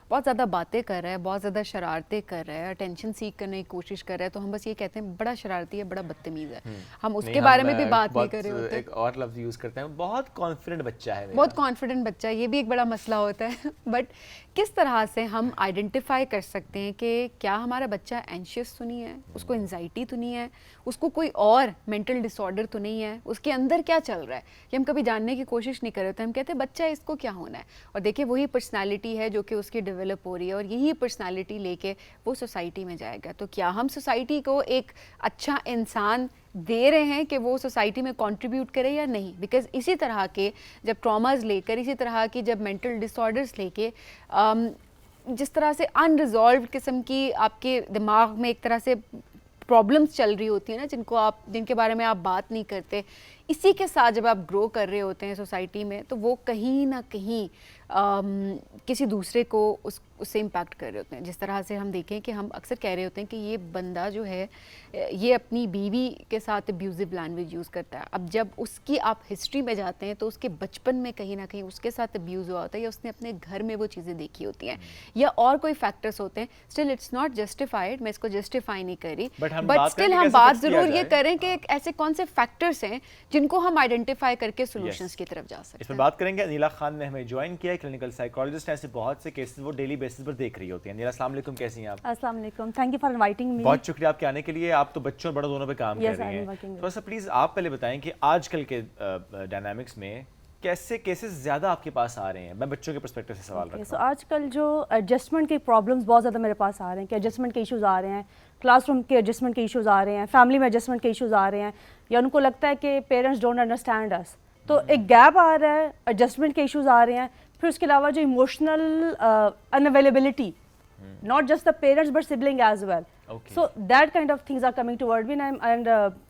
बहुत ज़्यादा बातें कर रहा है, बहुत ज़्यादा शरारतें कर रहा है, अटेंशन सीख करने की कोशिश कर रहा है, तो हम बस ये कहते हैं बड़ा शरारती है, बड़ा बदतमीज़ है। हम उसके बारे में भी बात नहीं कर रहे होते। एक और लफ्ज़ यूज़ करते हैं, बहुत कॉन्फिडेंट बच्चा है, बहुत कॉन्फिडेंट बच्चा है, ये भी एक बड़ा मसला होता है। बट किस तरह से हम आइडेंटिफाई कर सकते हैं कि क्या हमारा बच्चा एंशियस तो नहीं है, उसको एंजाइटी तो नहीं है, उसको कोई और मेंटल डिसऑर्डर तो नहीं है, उसके अंदर क्या चल रहा है, ये हम कभी जानने की कोशिश नहीं कर रहे होते। हम कहते हैं बच्चा इसको क्या होना है, और देखिए वही पर्सनैलिटी है जो कि उसकी डेवलप हो रही है, और यही पर्सनैलिटी लेके वो सोसाइटी में जाएगा। तो क्या हम सोसाइटी को एक अच्छा इंसान दे रहे हैं कि वो सोसाइटी में कंट्रीब्यूट करे या नहीं? बिकॉज इसी तरह के जब ट्रॉमास लेकर, इसी तरह की जब मेंटल डिसऑर्डर्स लेके, जिस तरह से अनरिजॉल्व किस्म की आपके दिमाग में एक तरह से प्रॉब्लम्स चल रही होती है ना, जिनके बारे में आप बात नहीं करते, इसी के साथ जब आप ग्रो कर रहे होते हैं सोसाइटी में, तो वो कहीं ना कहीं किसी दूसरे को उससे इम्पैक्ट कर रहे होते हैं। जिस तरह से हम देखें कि हम अक्सर कह रहे होते हैं कि ये बंदा जो है ये अपनी बीवी के साथ अब्यूजिव लैंग्वेज यूज़ करता है। अब जब उसकी आप हिस्ट्री में जाते हैं तो उसके बचपन में कहीं ना कहीं उसके साथ अब्यूज़ हुआ होता है, या उसने अपने घर में वो चीज़ें देखी होती हैं, या और कोई फैक्टर्स होते हैं। स्टिल इट्स नॉट जस्टिफाइड, मैं इसको जस्टिफाई नहीं कर रही, बट स्टिल हम बात ज़रूर ये करें कि ऐसे कौन से फैक्टर्स हैं जिनको हम आइडेंटिफाई करके सॉल्यूशंस की तरफ जा सकते हैं। इस पर बात करेंगे। अनीला खान ने हमें ज्वाइन किया, क्लिनिकल साइकोलॉजिस्ट, ऐसे बहुत से केसेस वो डेली बेसिस पर देख रही होती हैं। अनीला, अस्सलाम वालेकुम, कैसी हैं आप? अस्सलाम वालेकुम, thank you for inviting me. बहुत शुक्रिया आपके आने के लिए। आप तो बच्चों और बड़ों दोनों पे काम कर रही हैं, थोड़ा सा प्लीज आप पहले बताएं कि आजकल के डायनामिक्स में कैसे केसेस ज़्यादा आपके पास आ रहे हैं? मैं बच्चों के पर्सपेक्टिव से सवाल रखता हूं। सो आजकल जो एडजस्टमेंट के प्रॉब्लम्स बहुत ज़्यादा मेरे पास आ रहे हैं, कि एडजस्टमेंट के इश्यूज़ आ रहे हैं, क्लासरूम के एडजस्टमेंट के इश्यूज़ आ रहे हैं, फैमिली में एडजस्टमेंट के इश्यूज़ आ रहे हैं, या उनको लगता है कि पेरेंट्स डोंट अंडरस्टैंड अस, तो एक गैप आ रहा है, एडजस्टमेंट के इश्यूज़ आ रहे हैं। फिर उसके अलावा जो emotional unavailability, not just the parents but sibling as well. Okay. So that kind of things are coming toward me, and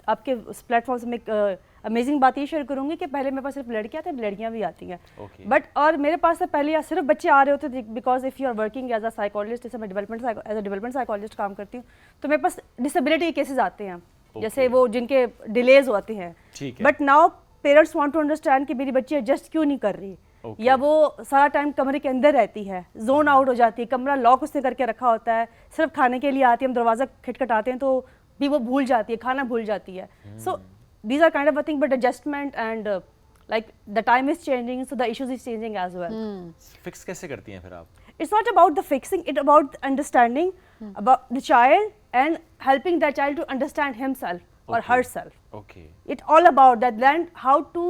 आपके प्लेटफॉर्म से मैं अमेजिंग बात ये शेयर करूँगी कि पहले मेरे पास सिर्फ लड़कियाँ थे, लड़कियाँ भी आती हैं, बट और मेरे पास से पहले सिर्फ बच्चे आ रहे होते थे, because if you are working as a psychologist, जैसे मैं डेवलपमेंट साइकोलॉजिस्ट काम करती हूँ, तो मेरे पास डिसेबिलिटी के केसेस आते हैं, जैसे वो जिनके डिलेज होते हैं, but now parents want to understand कि मेरी बच्ची एडजस्ट क्यों नहीं कर रही, या वो सारा टाइम कमरे के अंदर रहती है, जोन आउट हो जाती है, कमरा लॉक उसने करके रखा होता है, सिर्फ खाने के लिए आती है, हम दरवाज़ा खटखटाते हैं तो भी वो भूल जाती है, खाना भूल जाती है। So these are kind of a thing, but adjustment and like the time is changing, so the issues is changing as well. Fix कैसे करती हैं फिर आप? It's not about the fixing, it's about understanding about the child and helping the child to understand himself or herself. Okay. It's all about that, then how to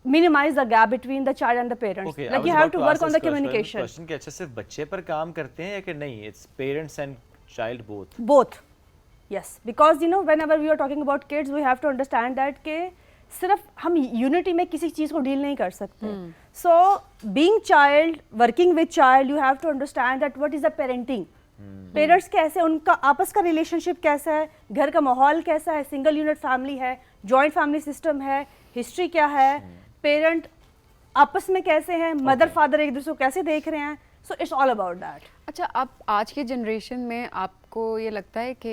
minimize the gap between the child and the parents. Okay, like you have to work on the communication. Question कि अच्छा सिर्फ बच्चे पर काम करते हैं या कि नहीं? It's parents and child both. Both. Yes, because you know whenever we are talking about kids, we have to understand that के सिर्फ हम यूनिटी में किसी चीज़ को डील नहीं कर सकते. So being child, working with child, you have to understand that what is the parenting. Parents कैसे, उनका आपस का रिलेशनशिप कैसा है, घर का माहौल कैसा है, सिंगल यूनिट फैमिली है, जॉइंट फैमिली सिस्टम है, हिस्ट्री क्या है, पेरेंट आपस में कैसे हैं, मदर फादर एक दूसरे को कैसे देख रहे हैं, so it's all about that. अच्छा, आप आज के जनरेशन में आपको आपको ये लगता है कि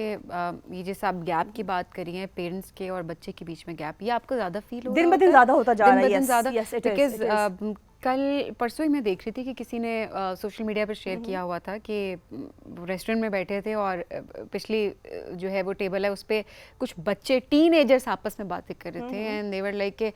ये जैसे आप गैप की बात करी है पेरेंट्स के और बच्चे के बीच में गैप, ये आपको ज़्यादा फील हो दिन रहा ब दिन होता है? ज़्यादा होता जा रहा है, दिन ब दिन yes, ज़्यादा, yes, it is, because, it is. कल परसों ही मैं देख रही थी कि किसी ने सोशल मीडिया पर शेयर किया हुआ था कि रेस्टोरेंट में बैठे थे और पिछली जो है वो टेबल है उस पर कुछ बच्चे टीनेजर्स आपस में बातें कर रहे थे एंड दे वर लाइक के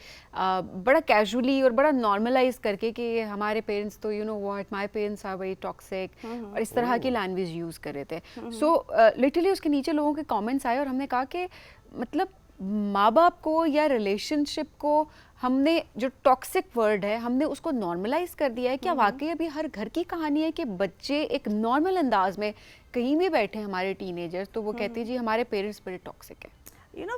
बड़ा कैजुअली और बड़ा नॉर्मलाइज करके कि हमारे पेरेंट्स तो you know what my parents are very toxic और इस तरह की लैंग्वेज यूज़ कर रहे थे. सो लिटरली उसके नीचे लोगों के कमेंट्स आए और हमने कहा कि मतलब माँ बाप को या रिलेशनशिप को हमने जो टॉक्सिक वर्ड है हमने उसको नॉर्मलाइज कर दिया है. क्या वाकई अभी हर घर की कहानी है कि बच्चे एक नॉर्मल अंदाज में कहीं भी बैठे हमारे टीनेजर्स तो वो कहते हैं जी हमारे पेरेंट्स बड़े टॉक्सिक है. You know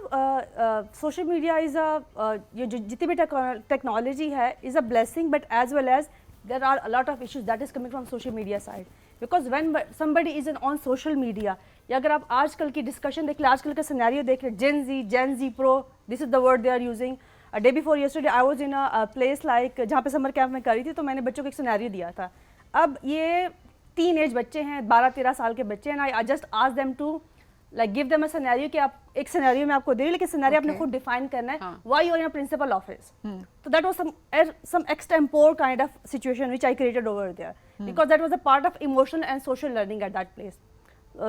social media is ये जो जितनी भी टेक्नोलॉजी है is a blessing but as well as there are a lot of issues that is coming from social media side because when somebody is on social media या अगर आप आजकल की डिस्कशन देख लें, आजकल का सिनेरियो देख लें, Gen Z pro, this is the word they are using. A day before yesterday I was in a place like जहाँ पे समर कैंप में करी थी तो मैंने बच्चों को एक सिनेरियो दिया था. अब ये टीन एज बच्चे हैं, 12-13 साल के बच्चे हैं. I just ask them to like give them a scenario कि आप एक सिनेरियो में आपको दे रही लेकिन सिनेरियो आपने खुद डिफाइन करना है. Why you are in a principal office. तो that was some extempore kind of situation which I created over there because that was a part of emotional and social learning at that place.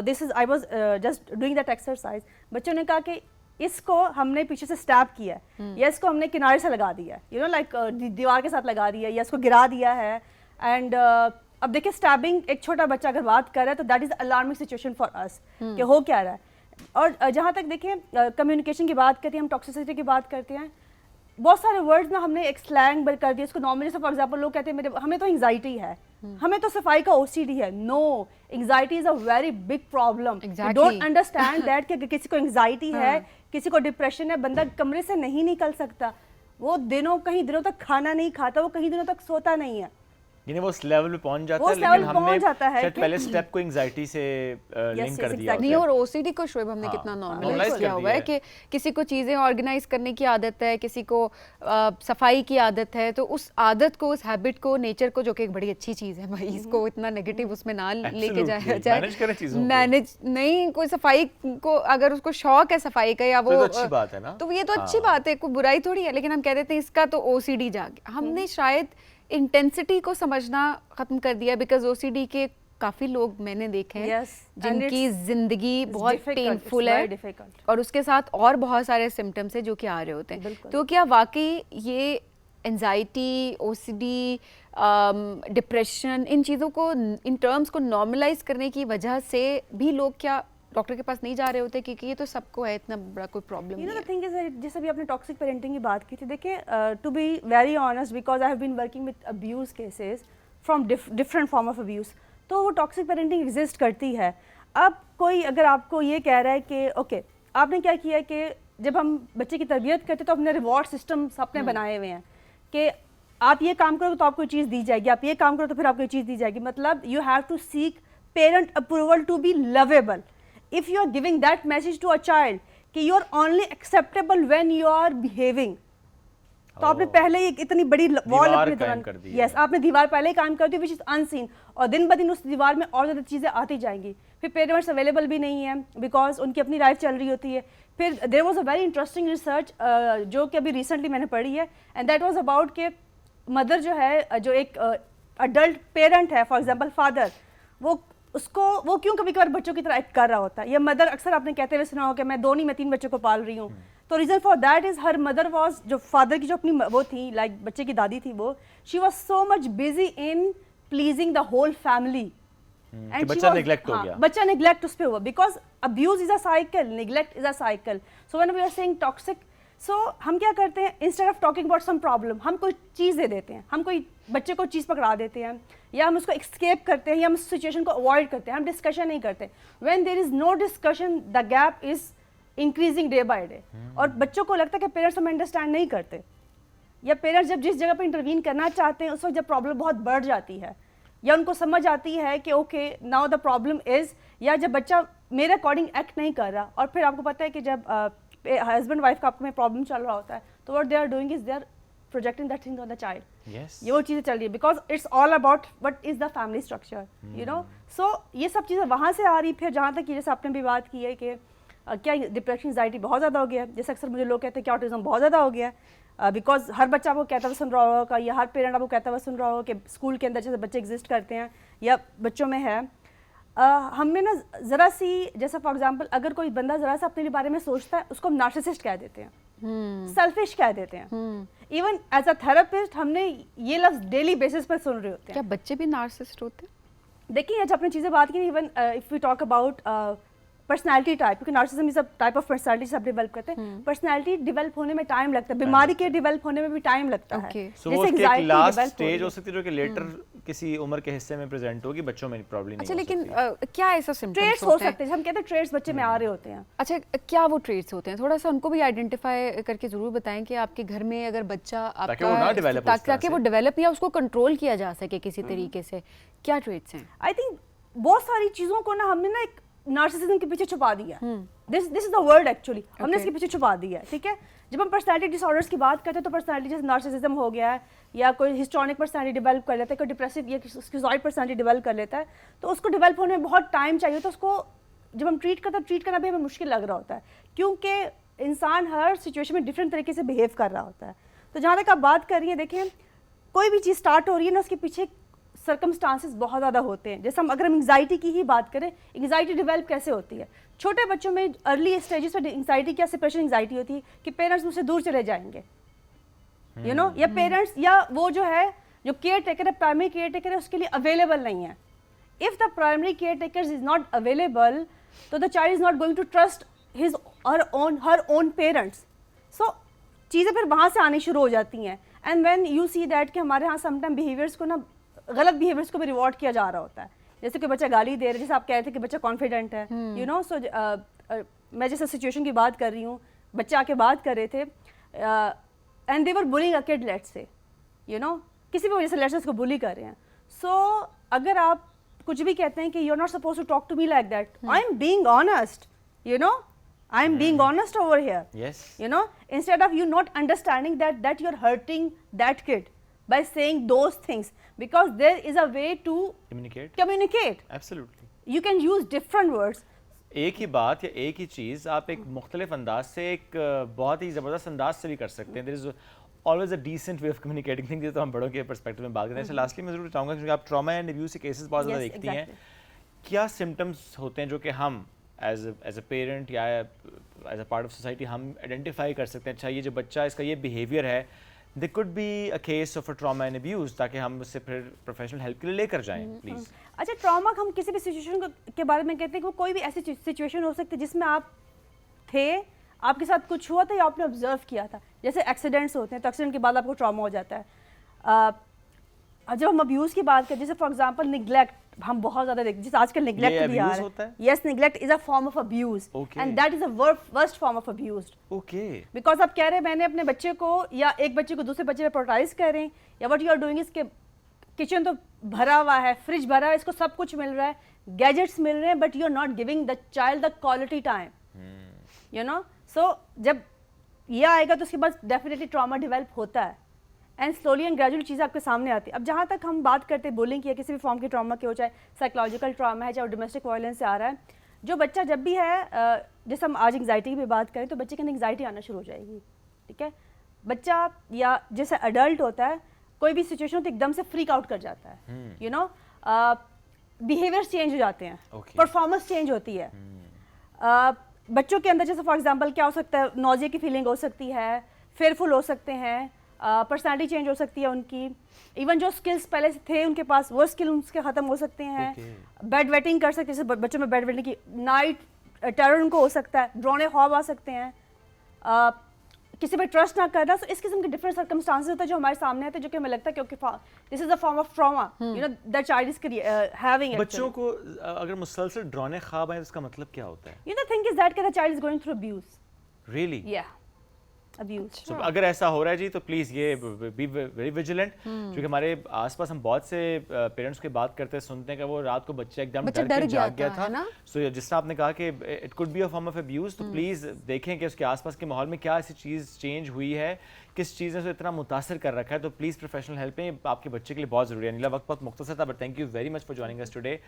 This is I was just doing that exercise. बच्चों ने कहा कि इसको हमने पीछे से stab किया है या इसको हमने किनारे से लगा दिया है, यू नो लाइक दीवार के साथ लगा दिया है या इसको गिरा दिया है. एंड अब देखिए स्टैबिंग एक छोटा बच्चा अगर बात कर रहा है तो that is alarming situation for us कि हो क्या रहा है. और जहाँ तक देखें कम्युनिकेशन की बात करते हैं, हम टॉक्सिसिटी की बात करते हैं, बहुत सारे वर्ड्स ना हमने एक स्लैंग कर दिया इसको नॉर्मली. फॉर एग्जांपल लोग कहते हैं मेरे हमें तो एंग्जाइटी है, हमें तो सफाई का ओसीडी है. No, anxiety is a very big problem. Don't understand that कि किसी को एंग्जाइटी है, किसी को डिप्रेशन है, बंदा कमरे से नहीं निकल सकता, वो कहीं दिनों तक खाना नहीं खाता, वो कहीं दिनों तक सोता नहीं है. यानी वो उस लेवल पे पहुंच जाता वो है, लेकिन हमने शायद कि पहले स्टेप को एंजाइटी से लिंक कर दिया. नहीं, और ओसीडी को शोएब हमने कितना नॉर्मलाइज किया हुआ है कि किसी को चीज़ें ऑर्गेनाइज करने की आदत है, किसी को सफाई की आदत है, तो उस आदत को, उस हैबिट को, नेचर को, जो कि एक बड़ी अच्छी चीज़ है भाई, इसको इतना नेगेटिव उसमें ना लेके जाया जाए. मैनेज नहीं, कोई सफाई को अगर उसको शौक है सफाई का या वो तो अच्छी बात है ना, तो ये तो अच्छी बात है, कोई बुराई थोड़ी है. लेकिन हम कह देते हैं इसका तो ओसीडी जाके हमने शायद इंटेंसिटी को समझना खत्म कर दिया. बिकॉज ओसीडी के काफी लोग मैंने देखे हैं जिनकी जिंदगी बहुत पेनफुल है और उसके साथ और बहुत सारे सिम्टम्स है जो कि आ रहे होते हैं. तो क्या वाकई ये एंजाइटी, ओसीडी, डिप्रेशन, इन चीज़ों को, इन टर्म्स को नॉर्मलाइज करने की वजह से भी लोग क्या डॉक्टर के पास नहीं जा रहे होते क्योंकि ये तो सबको है, इतना बड़ा कोई प्रॉब्लम नहीं है. थिंग इज जैसे भी आपने टॉक्सिक पेरेंटिंग की बात की थी, देखिए to be very honest because I have been working with abuse cases from different form of abuse, तो वो टॉक्सिक पेरेंटिंग एग्जिस्ट करती है. अब कोई अगर आपको ये कह रहा है कि ओके आपने क्या किया कि जब हम बच्चे की तरबियत करते तो अपने रिवॉर्ड सिस्टम्स अपने बनाए हुए हैं कि आप ये काम करोगे तो आपको चीज़ दी जाएगी, आप ये काम करो तो फिर आपको चीज़ दी जाएगी. मतलब you have to seek parent approval to be lovable. If you are giving that message to a child कि you are only acceptable when you are behaving, तो आपने पहले ही इतनी बड़ी वॉल अपने दौरान कर दी. यस, आपने दीवार पहले ही कायम कर दी विच इज अनसीन, और दिन ब दिन उस दीवार में और ज़्यादा चीज़ें आती जाएंगी. फिर पेरेंट्स अवेलेबल भी नहीं है बिकॉज उनकी अपनी लाइफ चल रही होती है. फिर there was a very interesting research जो कि अभी रिसेंटली मैंने पढ़ी है एंड दैट वाज अबाउट कि मदर जो है, जो एक अडल्ट पेरेंट है, फॉर एग्जांपल फादर, वो क्यों कभी कभार बच्चों की तरह एक्ट कर रहा होता है. या मदर, अक्सर आपने कहते हुए सुना हो कि मैं 2 नहीं मैं 3 बच्चों को पाल रही हूँ. तो reason for that is her mother was, जो फादर की जो अपनी वो थी लाइक बच्चे की दादी थी, वो she was so much busy in pleasing the whole family and बच्चा नेग्लेक्ट हो गया. बच्चा नेग्लेक्ट उस पे हुआ because abuse is a cycle, neglect is a cycle. So when we are saying toxic, so हम क्या करते हैं, instead of talking about some problem, हम कोई चीज़ दे देते हैं, हम कोई बच्चे को चीज़ पकड़ा देते हैं, या हम उसको एक्सकेप करते हैं, या हम उस सिचुएशन को अवॉइड करते हैं, हम डिस्कशन नहीं करते. When there is no discussion the gap is increasing day by day. और बच्चों को लगता है कि पेरेंट्स हमें अंडरस्टैंड नहीं करते, या पेरेंट्स जब जिस जगह पर इंटरवीन करना चाहते हैं उस वक्त जब प्रॉब्लम बहुत बढ़ जाती है, या उनको समझ आती है कि okay now the problem is, या जब बच्चा मेरे अकॉर्डिंग एक्ट नहीं कर रहा. और फिर आपको पता है कि जब हस्बैंड वाइफ का आपको में प्रॉब्लम चल रहा होता है तो what they are doing is they are projecting that thing on the child. ये वो चीज़ें चल रही है because it's all about what is the family structure, you know. So ये सब चीज़ें वहाँ से आ रही। फिर जहाँ तक कि जैसे आपने भी बात की है कि क्या डिप्रेशन एंजाइटी बहुत ज़्यादा हो गया है, जैसे अक्सर मुझे लोग कहते हैं कि ऑटिज़म बहुत ज़्यादा हो गया है, बिकॉज हर बच्चा आपको कहता हुआ सुन रहा होगा या हर पेरेंट आपको कहता हुआ सुन रहा होगा कि स्कूल के अंदर जैसे बच्चे एग्जिस्ट करते हैं या बच्चों में है। हमें ना ज़रा सी, जैसे फॉर एग्जांपल अगर कोई बंदा ज़रा सा अपने बारे में सोचता है उसको हम नार्सिसिस्ट कह देते हैं, सेल्फिश कह देते हैं। इवन एज अ थेरेपिस्ट हमने ये लफ्ज़ डेली बेसिस पर सुन रहे होते हैं। क्या बच्चे भी नार्सिसिस्ट होते हैं? देखिए जब आपने चीज़ें बात की, even if we talk about personality type, क्योंकि narcissism is a type of personality सब डेवलप करते हैं। पर्सनालिटी डेवलप होने में टाइम लगता है, बीमारी के डेवलप होने में भी टाइम लगता है। Okay. सो वो उसके एक लास्ट स्टेज हो सकती है जो कि लेटर किसी उम्र के हिस्से में प्रेजेंट होगी, बच्चों में प्रॉब्लम नहीं अच्छा, हो लेकिन सकती। क्या ऐसा सिम्टम्स ट्रेड्स हो होते हैं? सकते हैं, हम कहते हैं ट्रेड्स बच्चे में आ रहे होते हैं। अच्छा, क्या वो ट्रेड्स होते हैं? थोड़ा सा उनको भी आइडेंटिफाई करके ज़रूर बताएं कि आपके घर में अगर बच्चा ताकि वो ना develop उस तरह ताकि वो से। डेवलप या उसको कंट्रोल किया जा सके किसी तरीके से। क्या ट्रेड्स हैं? आई थिंक बहुत सारी चीज़ों को ना हमने ना एक नार्सिसिज्म के पीछे छुपा दिया। This is the word actually, हमने इसके पीछे छुपा दिया है। ठीक है, जब हम पर्सनालिटी डिसऑर्डर्स की बात करते हैं तो पर्सनालिटी जैसे नार्सिसिज्म हो गया है या कोई हिस्ट्रॉनिक पर्सनालिटी डेवलप कर लेता है, कोई डिप्रेसिव या स्किज़ॉइड पर्सनालिटी डेवलप कर लेता है, तो उसको डेवलप होने में बहुत टाइम चाहिए। तो उसको जब हम ट्रीट करते हैं, ट्रीट करना भी हमें मुश्किल लग रहा होता है, क्योंकि इंसान हर सिचुएशन में डिफरेंट तरीके से बिहेव कर रहा होता है। तो जहाँ तक आप बात कर रही हैं, देखें कोई भी चीज़ स्टार्ट हो रही है ना, उसके पीछे सर्कमस्टांसेस बहुत ज़्यादा होते हैं। जैसे हम अगर हम एंग्जाइटी की ही बात करें, एंग्जाइटी डेवलप कैसे होती है? छोटे बच्चों में अर्ली स्टेजेस में एंग्जाइटी क्या सेपरेशन एंग्जाइटी होती है कि पेरेंट्स मुझसे दूर चले जाएंगे, यू नो, या पेरेंट्स या वो जो है जो केयर टेकर है, प्राइमरी केयर टेकर है, उसके लिए अवेलेबल नहीं है। If the primary caretaker is not available, तो the child is not going to trust his her own parents. So चीज़ें फिर वहाँ से आनी शुरू हो जाती हैं। And when you see that कि हमारे यहाँ समटाइम बिहेवियर्स को ना, गलत बिहेवियर्स को भी रिवॉर्ड किया जा रहा होता है। जैसे कोई बच्चा गाली दे रहा है, जैसे आप कह रहे थे कि बच्चा कॉन्फिडेंट है, यू नो, सो मैं जैसे सिचुएशन की बात कर रही हूँ, बच्चे आके बात कर रहे थे and they were bullying a kid, let's say, you know, किसी भी वजह से लेट्स से उसको बुली कर रहे हैं। सो अगर आप कुछ भी कहते हैं कि you are not suppose to talk to me like that, I am being honest, you know, I am being honest over here. Yes. You know, instead of you not understanding that you're hurting that kid by saying those things, because there is a way to communicate. Absolutely. You can use different words. एक ही बात या एक ही चीज़ आप एक मुख्तलिफ अंदाज से, एक बहुत ही ज़बरदस्त अंदाज से भी कर सकते हैं। There is always a decent way of communicating things. तो हम बड़ों के पर्सपेक्टिव में बात करते हैं। लास्टली मैं ज़रूर चाहूँगा, क्योंकि आप ट्रॉमा एंड अब्यूज़ के केसेस बहुत ज़्यादा देखती हैं, क्या सिम्टम्स होते हैं जो कि हम एज अ पेरेंट या as a part of society हम आइडेंटिफाई कर सकते हैं? अच्छा, ये जो बच्चा, इसका ये बिहेवियर है, they could be a case of a trauma and abuse, ताकि हम उससे फिर प्रोफेशनल हेल्प के लिए लेकर जाएं, प्लीज़। अच्छा, ट्रॉमा हम किसी भी सिचुएशन के बारे में कहते हैं कि वो कोई भी ऐसी सिचुएशन हो सकती है जिसमें आप थे, आपके साथ कुछ हुआ था या आपने ऑब्जर्व किया था। जैसे एक्सीडेंट्स होते हैं, तो एक्सीडेंट के बाद आपको ट्रॉमा हो जाता है। जब हम अब्यूज़ की बात करें, जैसे फॉर एग्जांपल निगलेक्ट, हम बहुत ज़्यादा देखते हैं, जैसे आजकल निगलेक्ट भी आ रहा है। Yes, neglect is a form of abuse and that is a worst form of abuse. Okay, because आप कह रहे हैं मैंने अपने बच्चे को या एक बच्चे को दूसरे बच्चे पे प्रायोरिटाइज कर रहे हैं, या what you are doing is के किचन तो भरा हुआ है, फ्रिज भरा है, इसको सब कुछ मिल रहा है, गैजेट्स मिल रहे हैं, but you are not giving the child the quality time, you know. So जब ये आएगा तो उसके बाद डेफिनेटली ट्रॉमा डेवलप होता है एंड स्लोली एंड ग्रेजुअली चीज़ आपके सामने आती है। अब जहाँ तक हम बात करते हैं बुलिंग या किसी भी फॉर्म के ट्रॉमा के, हो चाहे साइकोलॉजिकल ट्रॉमा है, चाहे डोमेस्टिक वायलेंस से आ रहा है, जो बच्चा जब भी है, जैसे हम आज एंग्जाइटी की बात करें, तो बच्चे के अंदर एंग्जाइटी आना शुरू हो जाएगी। ठीक है, बच्चा या जैसे अडल्ट होता है, कोई भी सिचुएशन हो तो एकदम से फ्रीक आउट कर जाता है, यू नो, बिहेवियर्स चेंज हो जाते हैं, परफॉर्मेंस चेंज होती है। बच्चों के अंदर जैसे फॉर एग्जांपल क्या हो सकता है, नॉजिया की फीलिंग हो सकती है, फेयरफुल हो सकते हैं, पर्सनालिटी चेंज हो सकती है उनकी, इवन जो स्किल्स पहले से थे उनके पास वो स्किल उनके ख़त्म हो सकते हैं, बेड वेटिंग कर सकते हैं, जैसे बच्चों में बेड वेटिंग की, नाइट टेरर उनको हो सकता है, ड्रोने ख्वाब आ सकते हैं, किसी पर ट्रस्ट ना करना। तो इस किस्म के डिफरेंट सर्कमस्टांसेस होते हैं जो हमारे सामने आते हैं, जो कि हमें लगता है कि this is a form of trauma, you know, that child is having. बच्चों को अगर मुसलसल ड्रोने ख्वाब आए तो इसका मतलब क्या होता है? You no, think is that the child is going through abuse. Really? या अब्यूज। So, अगर ऐसा हो रहा है जी, तो प्लीज़ ये बी वेरी विजिलेंट, क्योंकि हमारे आसपास हम बहुत से पेरेंट्स की बात करते हैं, सुनते हैं कि वो रात को बच्चा एकदम डर के जाग गया था। सो जिस तरह आपने कहा कि it could be a form of abuse, तो प्लीज़ देखें कि उसके आसपास के माहौल में क्या ऐसी चीज़ चेंज हुई है, किस चीज़ ने उसे इतना मुतासर कर रखा है। तो प्लीज़ प्रोफेशनल हेल्प आपके बच्चे के लिए बहुत ज़रूरी है। नीला, वक्त बहुत मुख्तसर था, but thank you very much for joining us today.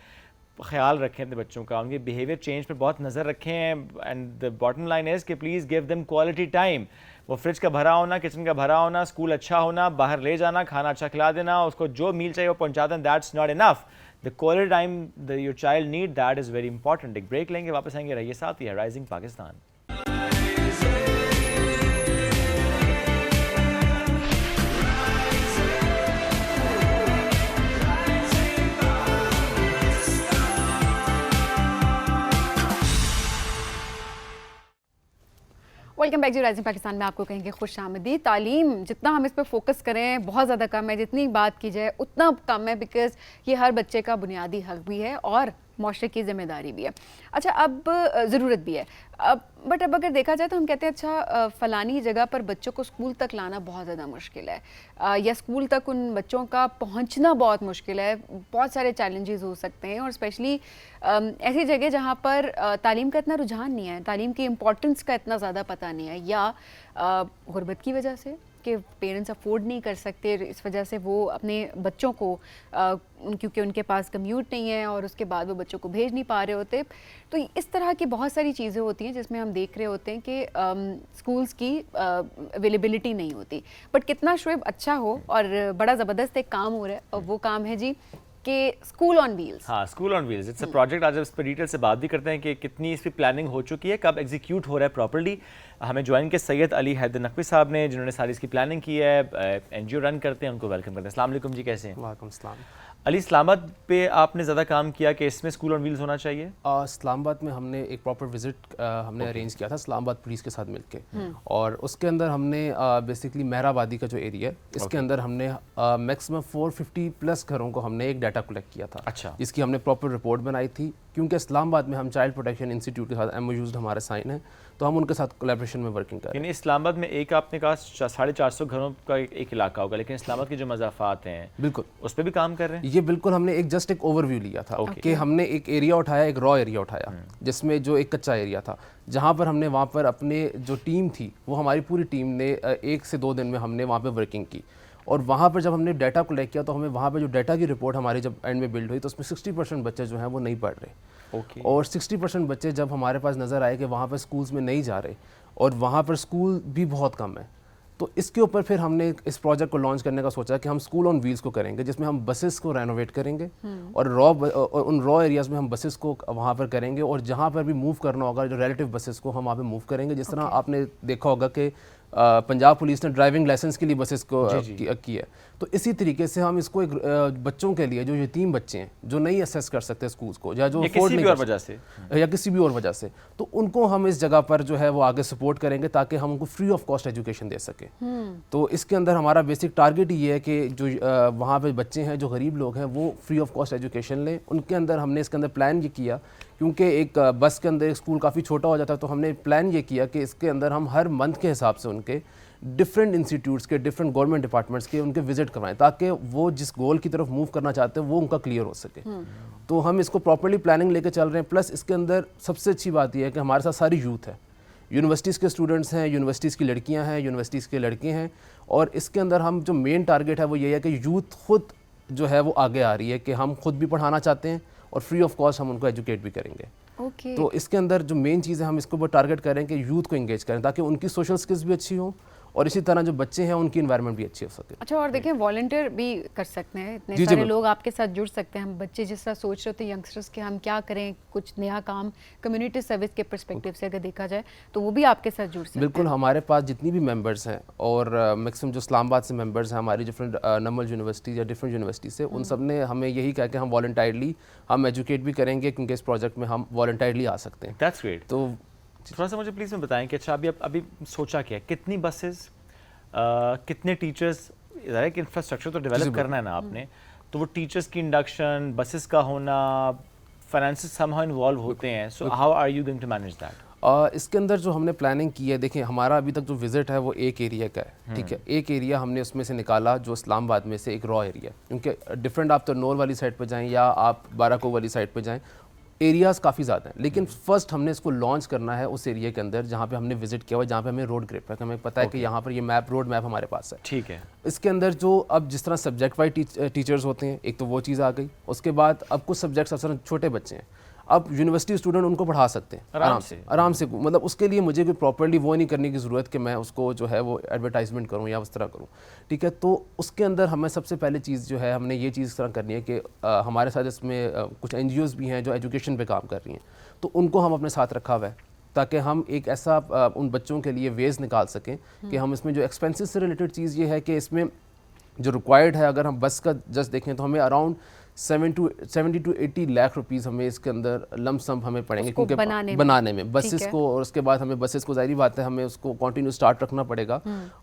ख्याल रखें अपने बच्चों का, उनके बिहेवियर चेंज पर बहुत नज़र रखें। And the bottom line is कि please give them quality time. वो फ्रिज का भरा होना, किचन का भरा होना, स्कूल अच्छा होना, बाहर ले जाना, खाना अच्छा खिला देना, उसको जो मील चाहिए वो पहुंचा देना, that's not enough. The quality time your child need, that is very important. एक ब्रेक लेंगे, वापस आएंगे, रहिए साथ ही है राइजिंग पाकिस्तान। वेलकम बैक जी राइजिंग पाकिस्तान में आपको कहेंगे खुश आमदी। तालीम जितना हम इस पर फोकस करें बहुत ज़्यादा कम है, जितनी बात की जाए उतना कम है, बिकॉज ये हर बच्चे का बुनियादी हक भी है और माशरे की ज़िम्मेदारी भी है। अच्छा, अब ज़रूरत भी है। बट अब अगर देखा जाए तो हम कहते हैं अच्छा फ़लानी जगह पर बच्चों को स्कूल तक लाना बहुत ज़्यादा मुश्किल है, या स्कूल तक उन बच्चों का पहुंचना बहुत मुश्किल है, बहुत सारे चैलेंजेस हो सकते हैं, और स्पेशली ऐसी जगह जहां पर तालीम का इतना रुझान नहीं है, तालीम की इम्पोर्टेंस का इतना ज़्यादा पता नहीं है, या गुर्बत की वजह से कि पेरेंट्स अफोर्ड नहीं कर सकते, इस वजह से वो अपने बच्चों को क्योंकि उनके पास कम्यूट नहीं है और उसके बाद वो बच्चों को भेज नहीं पा रहे होते। तो इस तरह की बहुत सारी चीज़ें होती हैं जिसमें हम देख रहे होते हैं कि स्कूल्स की अवेलेबिलिटी नहीं होती। बट कितना शुएब अच्छा हो और बड़ा ज़बरदस्त एक काम हो रहा है, और वो काम है जी कि स्कूल ऑन व्हील्स। हाँ, school on wheels it's a project. आज इस पर डिटेल से बात भी करते हैं कि कितनी इस पर प्लानिंग हो चुकी है, कब एग्जीक्यूट हो रहा है प्रॉपर्ली। हमें ज्वाइन के सैयद अली हैदर नकवी साहब ने, जिन्होंने सारी इसकी प्लानिंग की है, एनजीओ रन करते हैं, उनको वेलकम करते हैं। अस्सलाम वालेकुम जी, कैसे हैं? वालेकुम सलाम। अली, इस्लामाबाद पे आपने ज़्यादा काम किया कि इसमें स्कूल ऑन व्हील्स होना चाहिए? इस्लामाबाद में हमने एक प्रॉपर विजिट हमने अरेंज किया था इस्लामाबाद पुलिस के साथ मिलके, और उसके अंदर हमने बेसिकली मेहराबादी का जो एरिया है इसके अंदर हमने मैक्सिमम 450 प्लस घरों को हमने एक डाटा कलेक्ट किया था। अच्छा। जिसकी हमने प्रॉपर रिपोर्ट बनाई थी, क्योंकि इस्लामाबाद में हम चाइल्ड प्रोटेक्शन इंस्टीट्यूट के साथ MOUs हमारे साइन हैं, तो हम उनके साथ कोलैबोरेशन में वर्किंग कर रहे हैं। यानी इस्लामाबाद में एक आपने कहा 450 घरों का एक इलाका होगा, लेकिन इस्लामाबाद की जो मज़ाफ़ात हैं बिल्कुल उस पर भी काम कर रहे हैं? ये बिल्कुल हमने जस्ट एक ओवरव्यू लिया था कि हमने एक एरिया उठाया, एक रॉ एरिया उठाया, जिसमें जो एक कच्चा एरिया था, जहाँ पर हमने वहाँ पर अपने जो टीम थी वो हमारी पूरी टीम ने 1 से 2 दिन में हमने वहाँ पर वर्किंग की, और वहाँ पर जब हमने डाटा कलेक्ट किया तो हमें वहाँ पर जो डाटा की रिपोर्ट हमारी जब एंड में बिल्ड हुई तो उसमें 60% बच्चे जो हैं वो नहीं पढ़ रहे, और 60% बच्चे जब हमारे पास नज़र आए कि वहाँ पर स्कूल्स में नहीं जा रहे और वहाँ पर स्कूल भी बहुत कम है, तो इसके ऊपर फिर हमने इस प्रोजेक्ट को लॉन्च करने का सोचा कि हम स्कूल ऑन व्हील्स को करेंगे, जिसमें हम बसेस को रेनोवेट करेंगे और उन रॉ एरियाज़ में हम बसेस को वहाँ पर करेंगे, और जहाँ पर भी मूव करना होगा जो रिलेटिव बसेस को हम वहाँ पर मूव करेंगे। जिस तरह आपने देखा होगा कि पंजाब पुलिस ने ड्राइविंग लाइसेंस के लिए बसेस को की है, तो इसी तरीके से हम इसको एक बच्चों के लिए जो यतीम बच्चे हैं जो नहीं असेस कर सकते स्कूल्स को, या जो किसी भी और वजह से या किसी भी और वजह से, तो उनको हम इस जगह पर जो है वो आगे सपोर्ट करेंगे ताकि हम उनको फ्री ऑफ कॉस्ट एजुकेशन दे सकें। तो इसके अंदर हमारा बेसिक टारगेट ये है कि जो वहाँ पे बच्चे हैं जो गरीब लोग हैं वो फ्री ऑफ कॉस्ट एजुकेशन लें। उनके अंदर हमने इसके अंदर प्लान ये किया, क्योंकि एक बस के अंदर एक स्कूल काफ़ी छोटा हो जाता है, तो हमने प्लान ये किया कि इसके अंदर हम हर मंथ के हिसाब से उनके डिफरेंट इंस्टीट्यूट्स के, डिफरेंट गवर्नमेंट डिपार्टमेंट्स के उनके विजिट करवाएं, ताकि वो जिस गोल की तरफ मूव करना चाहते हैं वो उनका क्लियर हो सके। तो हम इसको प्रॉपर्ली प्लानिंग लेके चल रहे हैं। प्लस इसके अंदर सबसे अच्छी बात यह है कि हमारे साथ सारी यूथ है, यूनिवर्सिटीज़ के स्टूडेंट्स हैं, यूनिवर्सिटीज़ की लड़कियाँ हैं, यूनिवर्सिटीज़ के लड़के हैं, और इसके अंदर हम जो मेन टारगेट है वो ये है कि यूथ खुद जो है वो आगे आ रही है कि हम खुद भी पढ़ाना चाहते हैं और फ्री ऑफ कॉस्ट हम उनको एजुकेट भी करेंगे। तो इसके अंदर जो मेन चीज़ है हम इसको वो टारगेट करें कि यूथ को एंगेज करें ताकि उनकी सोशल स्किल्स भी अच्छी हों और इसी तरह जो बच्चे हैं उनकी इन्वायरमेंट भी अच्छी हो सके। अच्छा, और देखें वॉलंटियर भी कर सकते हैं, इतने सारे लोग आपके साथ जुड़ सकते हैं। हम बच्चे जिस तरह सोच रहे होते हैं यंगस्टर्स के हम क्या करें, कुछ नया काम कम्युनिटी सर्विस के पर्सपेक्टिव से अगर देखा जाए तो वो भी आपके साथ जुड़ सकते हैं। बिल्कुल, हमारे पास जितनी भी मेंबर्स हैं और मैक्सिमम जो इस्लामाबाद से मेंबर्स हैं हमारी डिफरेंट नमल यूनिवर्सिटी या डिफरेंट यूनिवर्सिटी से, उन सब ने हमें यही कहा कि हम वॉलंटायरली हम एजुकेट भी करेंगे, क्योंकि इस प्रोजेक्ट में हम वॉलंटायरली आ सकते हैं। That's great. तो थोड़ा सा मुझे प्लीज़ में बताएं कि अच्छा अभी सोचा क्या है, कितनी बसेस, कितने टीचर्स, एक इंफ्रास्ट्रक्चर तो डेवलप करना है ना आपने, तो वो टीचर्स की इंडक्शन, बसेस का होना, फाइनेंसेस समहाउ इन्वॉल्व होते हैं, so how are you going to manage that? इसके अंदर जो हमने प्लानिंग की है, देखिए हमारा अभी तक जो विजिट है वो एक एरिया का है, ठीक है। एक एरिया हमने उसमें से निकाला जो इस्लामाबाद में से एक रॉ एरिया, क्योंकि डिफरेंट आप तनोर वाली साइड पर जाएँ या आप बाराको वाली साइड पर जाएँ, एरियाज़ काफ़ी ज़्यादा हैं, लेकिन फर्स्ट हमने इसको लॉन्च करना है उस एरिया के अंदर जहाँ पे हमने विजिट किया हुआ, जहाँ पे हमें रोड ग्रिप है, हमें पता है कि यहाँ पर ये मैप, रोड मैप हमारे पास है। ठीक है। इसके अंदर जो अब जिस तरह सब्जेक्ट वाइज टीचर्स होते हैं, एक तो वो चीज़ आ गई। उसके बाद अब कुछ सब्जेक्ट्स अक्सर छोटे बच्चे हैं, अब यूनिवर्सिटी स्टूडेंट उनको पढ़ा सकते हैं आराम से। मतलब उसके लिए मुझे कोई प्रॉपर्ली वो नहीं करने की ज़रूरत कि मैं उसको जो है वो एडवर्टाइजमेंट करूँ या उस तरह करूँ, ठीक है। तो उसके अंदर हमें सबसे पहले चीज़ जो है, हमने ये चीज़ इस तरह करनी है कि हमारे साथ इसमें कुछ NGOs भी हैं जो एजुकेशन पे काम कर रही हैं, तो उनको हम अपने साथ रखा हुआ है ताकि हम एक ऐसा उन बच्चों के लिए वेज निकाल सकें कि हम इसमें जो एक्सपेंसेस से रिलेटेड चीज़ ये है कि इसमें जो रिक्वायर्ड है, अगर हम बस का जस्ट देखें तो हमें अराउंड 70 to 80 लाख रुपीस हमें इसके अंदर लम सम हमें पड़ेंगे, क्योंकि बनाने में बसेस को, और उसके बाद हमें बसेस को जाहिर बात है हमें उसको कंटिन्यू स्टार्ट रखना पड़ेगा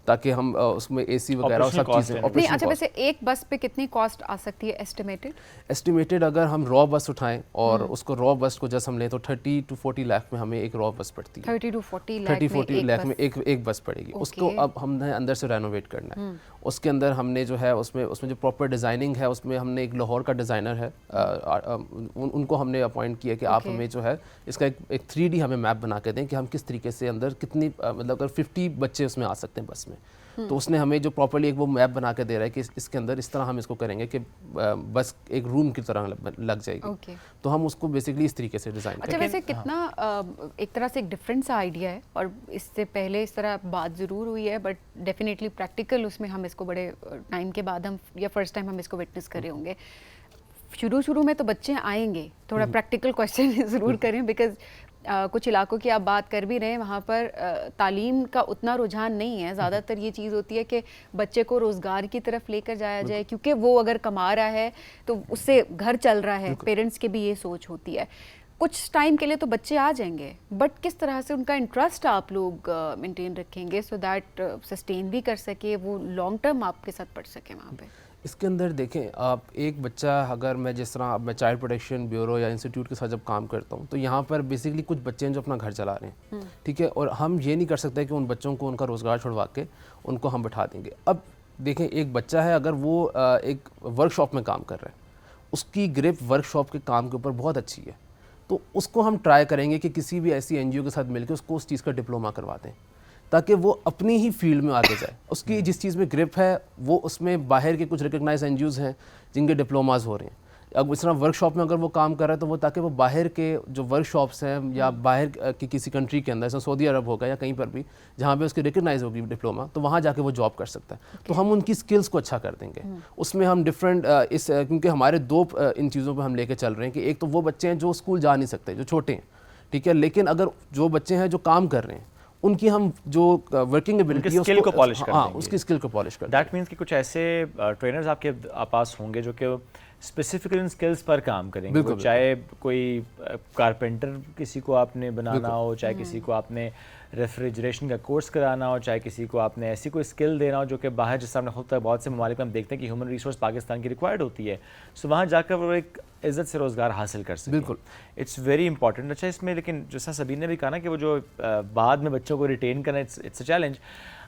ताकि हम उसमें AC वगैरह और सब चीज़ें। नहीं, अच्छा, वैसे एक बस पे कितनी कॉस्ट आ सकती है एस्टिमेटेड अगर हम रॉ बस उठाएं और उसको रॉ बस को जैसे हम लें तो 30 to 40 लाख में हमें एक रॉ बस पड़ती है। 30 to 40 लाख में एक बस पड़ेगी। उसको अब हमने अंदर से रेनोवेट करना है। उसके अंदर हमने जो है उसमें जो प्रॉपर डिज़ाइनिंग है, उसमें हमने एक लाहौर का डिज़ाइनर है, उनको हमने अपॉइंट किया कि आप हमें जो है इसका एक 3D हमें मैप बना के दें कि हम किस तरीके से अंदर कितनी मतलब अगर 50 बच्चे उसमें आ सकते हैं बस में, तो उसने हमें जो प्रॉपर्ली एक वो मैप बना के दे रहा है कि इसके अंदर इस तरह हम इसको करेंगे कि बस एक रूम की तरह लग जाएगी। तो हम उसको बेसिकली इस तरीके से डिज़ाइन करेंगे। अच्छा, वैसे कितना एक तरह से एक डिफरेंट सा आइडिया है, और इससे पहले इस तरह बात ज़रूर हुई है, बट डेफिनेटली प्रैक्टिकल उसमें हम इसको बड़े टाइम के बाद हम या फर्स्ट टाइम हम इसको विटनेस कर रहे होंगे। शुरू में तो बच्चे आएंगे, थोड़ा प्रैक्टिकल क्वेश्चन ज़रूर करें, बिकॉज कुछ इलाकों की आप बात कर भी रहे हैं, वहाँ पर तालीम का उतना रुझान नहीं है। ज़्यादातर ये चीज़ होती है कि बच्चे को रोज़गार की तरफ लेकर जाया जाए, क्योंकि वो अगर कमा रहा है तो उससे घर चल रहा है। पेरेंट्स की भी ये सोच होती है। कुछ टाइम के लिए तो बच्चे आ जाएंगे, बट किस तरह से उनका इंटरेस्ट आप लोग मेंटेन रखेंगे सो दैट सस्टेन भी कर सके, वो लॉन्ग टर्म आपके साथ पढ़ सके वहाँ पे? इसके अंदर देखें आप, एक बच्चा अगर मैं जिस तरह अब मैं चाइल्ड प्रोटेक्शन ब्यूरो या इंस्टीट्यूट के साथ जब काम करता हूँ, तो यहाँ पर बेसिकली कुछ बच्चे हैं जो अपना घर चला रहे हैं, ठीक है, और हम ये नहीं कर सकते कि उन बच्चों को उनका रोज़गार छुड़वा के उनको हम बैठा देंगे। अब देखें, एक बच्चा है अगर वो एक वर्कशॉप में काम कर रहा है, उसकी ग्रिप वर्कशॉप के काम के ऊपर बहुत अच्छी है, तो उसको हम ट्राई करेंगे कि किसी भी ऐसी NGO के साथ मिलकर उसको उस चीज़ का डिप्लोमा करवा दें, ताकि वो अपनी ही फील्ड में आगे जाए। उसकी जिस चीज़ में ग्रिप है वो उसमें बाहर के कुछ रिकग्नाइज NGOs हैं जिनके डिप्लोमाज हो रहे हैं। अब इस तरह वर्कशॉप में अगर वो काम कर रहा है तो वो ताकि वो बाहर के जो वर्कशॉप्स हैं या बाहर की किसी कंट्री के अंदर, जैसे सऊदी अरब होगा या कहीं पर भी जहाँ पे उसकी रिकग्नाइज होगी डिप्लोमा, तो वहाँ जाके वो जॉब कर सकता है। तो हम उनकी स्किल्स को अच्छा कर देंगे। उसमें हम डिफरेंट क्योंकि हमारे दो इन चीज़ों पर हम लेके चल रहे हैं कि एक तो वो बच्चे हैं जो स्कूल जा नहीं सकते, जो छोटे हैं, ठीक है, लेकिन अगर जो बच्चे हैं जो काम कर रहे हैं उनकी हम जो वर्किंग एबिलिटी है स्किल को पॉलिश कर देंगे। उसकी स्किल को पॉलिश कर दैट मीन्स कि कुछ ऐसे ट्रेनर्स आपके पास होंगे जो कि स्पेसिफिक इन स्किल्स पर काम करेंगे। चाहे कोई कारपेंटर किसी को आपने बनाना हो, चाहे किसी को आपने रेफ्रिजरेशन का कोर्स कराना हो, चाहे किसी को आपने ऐसी कोई स्किल देना हो जो कि बाहर, जिस हमने खुद तक बहुत से ममालिक में हम देखते हैं कि ह्यूमन रिसोर्स पाकिस्तान की रिक्वायर्ड होती है, सो वहाँ जाकर वो एक इज़्ज़त से रोज़गार हासिल कर सकें। बिल्कुल, इट्स वेरी इंपॉर्टेंट। अच्छा, इसमें लेकिन जैसा सबीन ने भी कहा ना कि वो जो बाद में बच्चों को रिटेन करना, इट्स अ चैलेंज।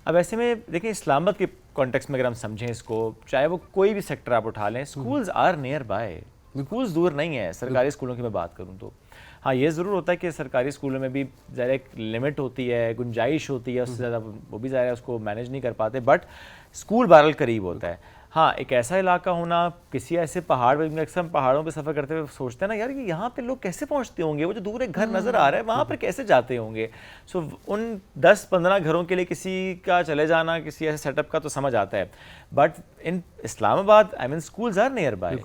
अब ऐसे में देखिए, इस्लामाबाद के कॉन्टेक्स्ट में अगर हम समझें इसको, चाहे वो कोई भी सेक्टर आप उठा लें, schools are nearby, schools दूर नहीं है। सरकारी स्कूलों की मैं बात करूँ तो हाँ, ये ज़रूर होता है कि सरकारी स्कूलों में भी ज़रा एक लिमिट होती है, गुंजाइश होती है, उससे ज़्यादा वो भी ज़रा उसको मैनेज नहीं कर पाते, बट स्कूल बहरहाल करीब होता है। हाँ, एक ऐसा इलाका होना, किसी ऐसे पहाड़ पर, अक्सर हम पहाड़ों पे सफ़र करते हुए सोचते हैं ना यार कि यहाँ पे लोग कैसे पहुँचते होंगे, वो जो दूर एक घर नज़र आ रहा है वहाँ पर कैसे जाते होंगे। सो उन 10-15 घरों के लिए किसी का चले जाना, किसी ऐसे सेटअप का तो समझ आता है, but in Islamabad I mean schools are nearby.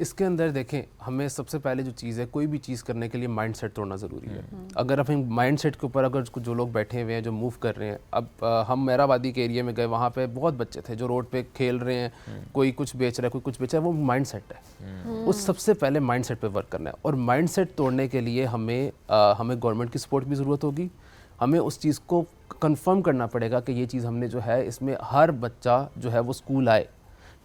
इसके अंदर देखें, हमें सबसे पहले जो चीज़ है, कोई भी चीज़ करने के लिए माइंड सेट तोड़ना ज़रूरी है। अगर हम माइंड सेट के ऊपर, अगर जो लोग बैठे हुए हैं, जो मूव कर रहे हैं, अब हम मेहराबादी के एरिया में गए, वहाँ पे बहुत बच्चे थे जो रोड पे खेल रहे हैं, कोई कुछ बेच रहा है, कोई कुछ बेच रहा है, वो माइंड सेट है। उस सबसे पहले माइंड सेट पर वर्क करना है, और माइंड सेट तोड़ने के लिए हमें गवर्नमेंट की सपोर्ट भी ज़रूरत होगी। हमें उस चीज़ को कंफर्म करना पड़ेगा कि ये चीज़ हमने जो है, इसमें हर बच्चा जो है वो स्कूल आए,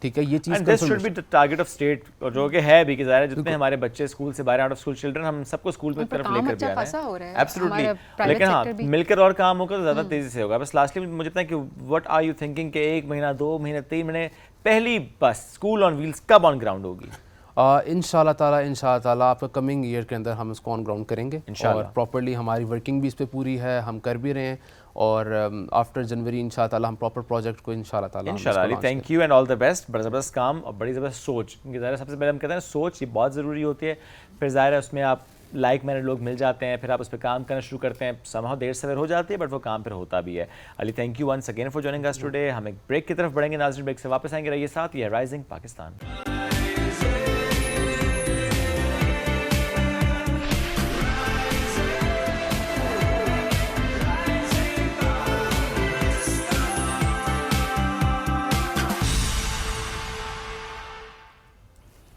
ठीक है, ये चीज़ this should be the target of state, जो कि है भी कि ज़ाहिर है जितने हमारे बच्चे स्कूल से बाहर, आउट ऑफ स्कूल चिल्ड्रन, हम सबको स्कूल की तरफ लेकर भी आ रहे हैं। एब्सोल्युटली, लेकिन हाँ, मिलकर और काम होगा तो ज़्यादा तेज़ी से होगा। बस लास्टली मुझे पता है कि व्हाट आर यू थिंकिंग कि 1 महीना, 2 महीने, 3 महीने पहली बस स्कूल ऑन व्हील्स कब ऑन ग्राउंड होगी? इंशाल्लाह ताला आपका कमिंग ईयर के अंदर हम इसको ऑन ग्राउंड करेंगे इंशाल्लाह। और प्रॉपर्ली हमारी वर्किंग भी इस पे पूरी है, हम कर भी रहे हैं और आफ्टर जनवरी इंशाल्लाह ताला हम प्रॉपर प्रोजेक्ट को इंशाल्लाह ताला हम इसको इंशाल्लाह। launch thank you and all the best. बड़ा ज़बरदस्त काम और बड़ी ज़बरदस्त सोच, क्योंकि ज़ाहिर है सबसे पहले हम कहते हैं सोच ये बहुत ज़रूरी होती है, फिर ज़ाहिर है उसमें आप लाइक मैंने लोग मिल जाते हैं, फिर आप उस पर काम करना शुरू करते हैं, समहाउ देर सवेर हो जाती है बट वो काम फिर होता भी है। Ali thank you once again for joining us today. हम एक ब्रेक की तरफ बढ़ेंगे, नाज़रीन ब्रेक से वापस आएंगे, रहिए साथ, ये है राइजिंग पाकिस्तान।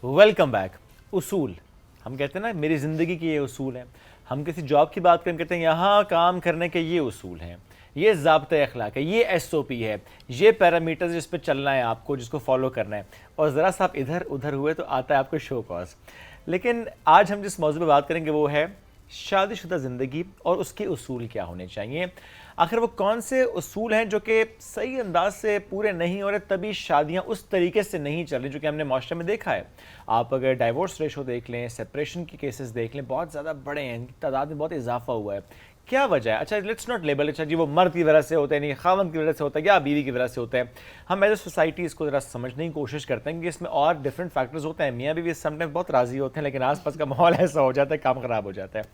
Welcome back. उसूल, हम कहते हैं ना मेरी ज़िंदगी की ये उसूल हैं। हम किसी जॉब की बात करें कहते हैं यहाँ काम करने के ये उसूल हैं, ये ज़ाब्ते अखलाक है, ये SOP है, ये पैरामीटर्स जिस पे चलना है आपको, जिसको फॉलो करना है, और ज़रा सा आप इधर उधर हुए तो आता है आपको शो कॉज। लेकिन आज हम जिस मौजू पे बात करेंगे वो है शादीशुदा ज़िंदगी और उसके उसूल क्या होने चाहिए। आखिर वो कौन से उसूल हैं जो कि सही अंदाज से पूरे नहीं हो रहे, तभी शादियां उस तरीके से नहीं चल रही जो कि हमने माशरे में देखा है। आप अगर डाइवोर्स रेशो देख लें, सेपरेशन की केसेस देख लें, बहुत ज़्यादा बड़े हैं, इनकी तादाद में बहुत इजाफा हुआ है। क्या वजह है? अच्छा लेट्स नॉट लेबल, अच्छा जी वो मर्द की वजह से होता है, नहीं खावंद की वजह से होता है या बीवी की वजह से होता है। हम एज ए सोसाइटी इसको ज़रा समझने की कोशिश करते हैं कि इसमें और डिफरेंट फैक्टर्स होते हैं। मियाँ बीवी समटाइम्स बहुत राज़ी होते हैं लेकिन आसपास का माहौल ऐसा हो जाता है, काम ख़राब हो जाता है।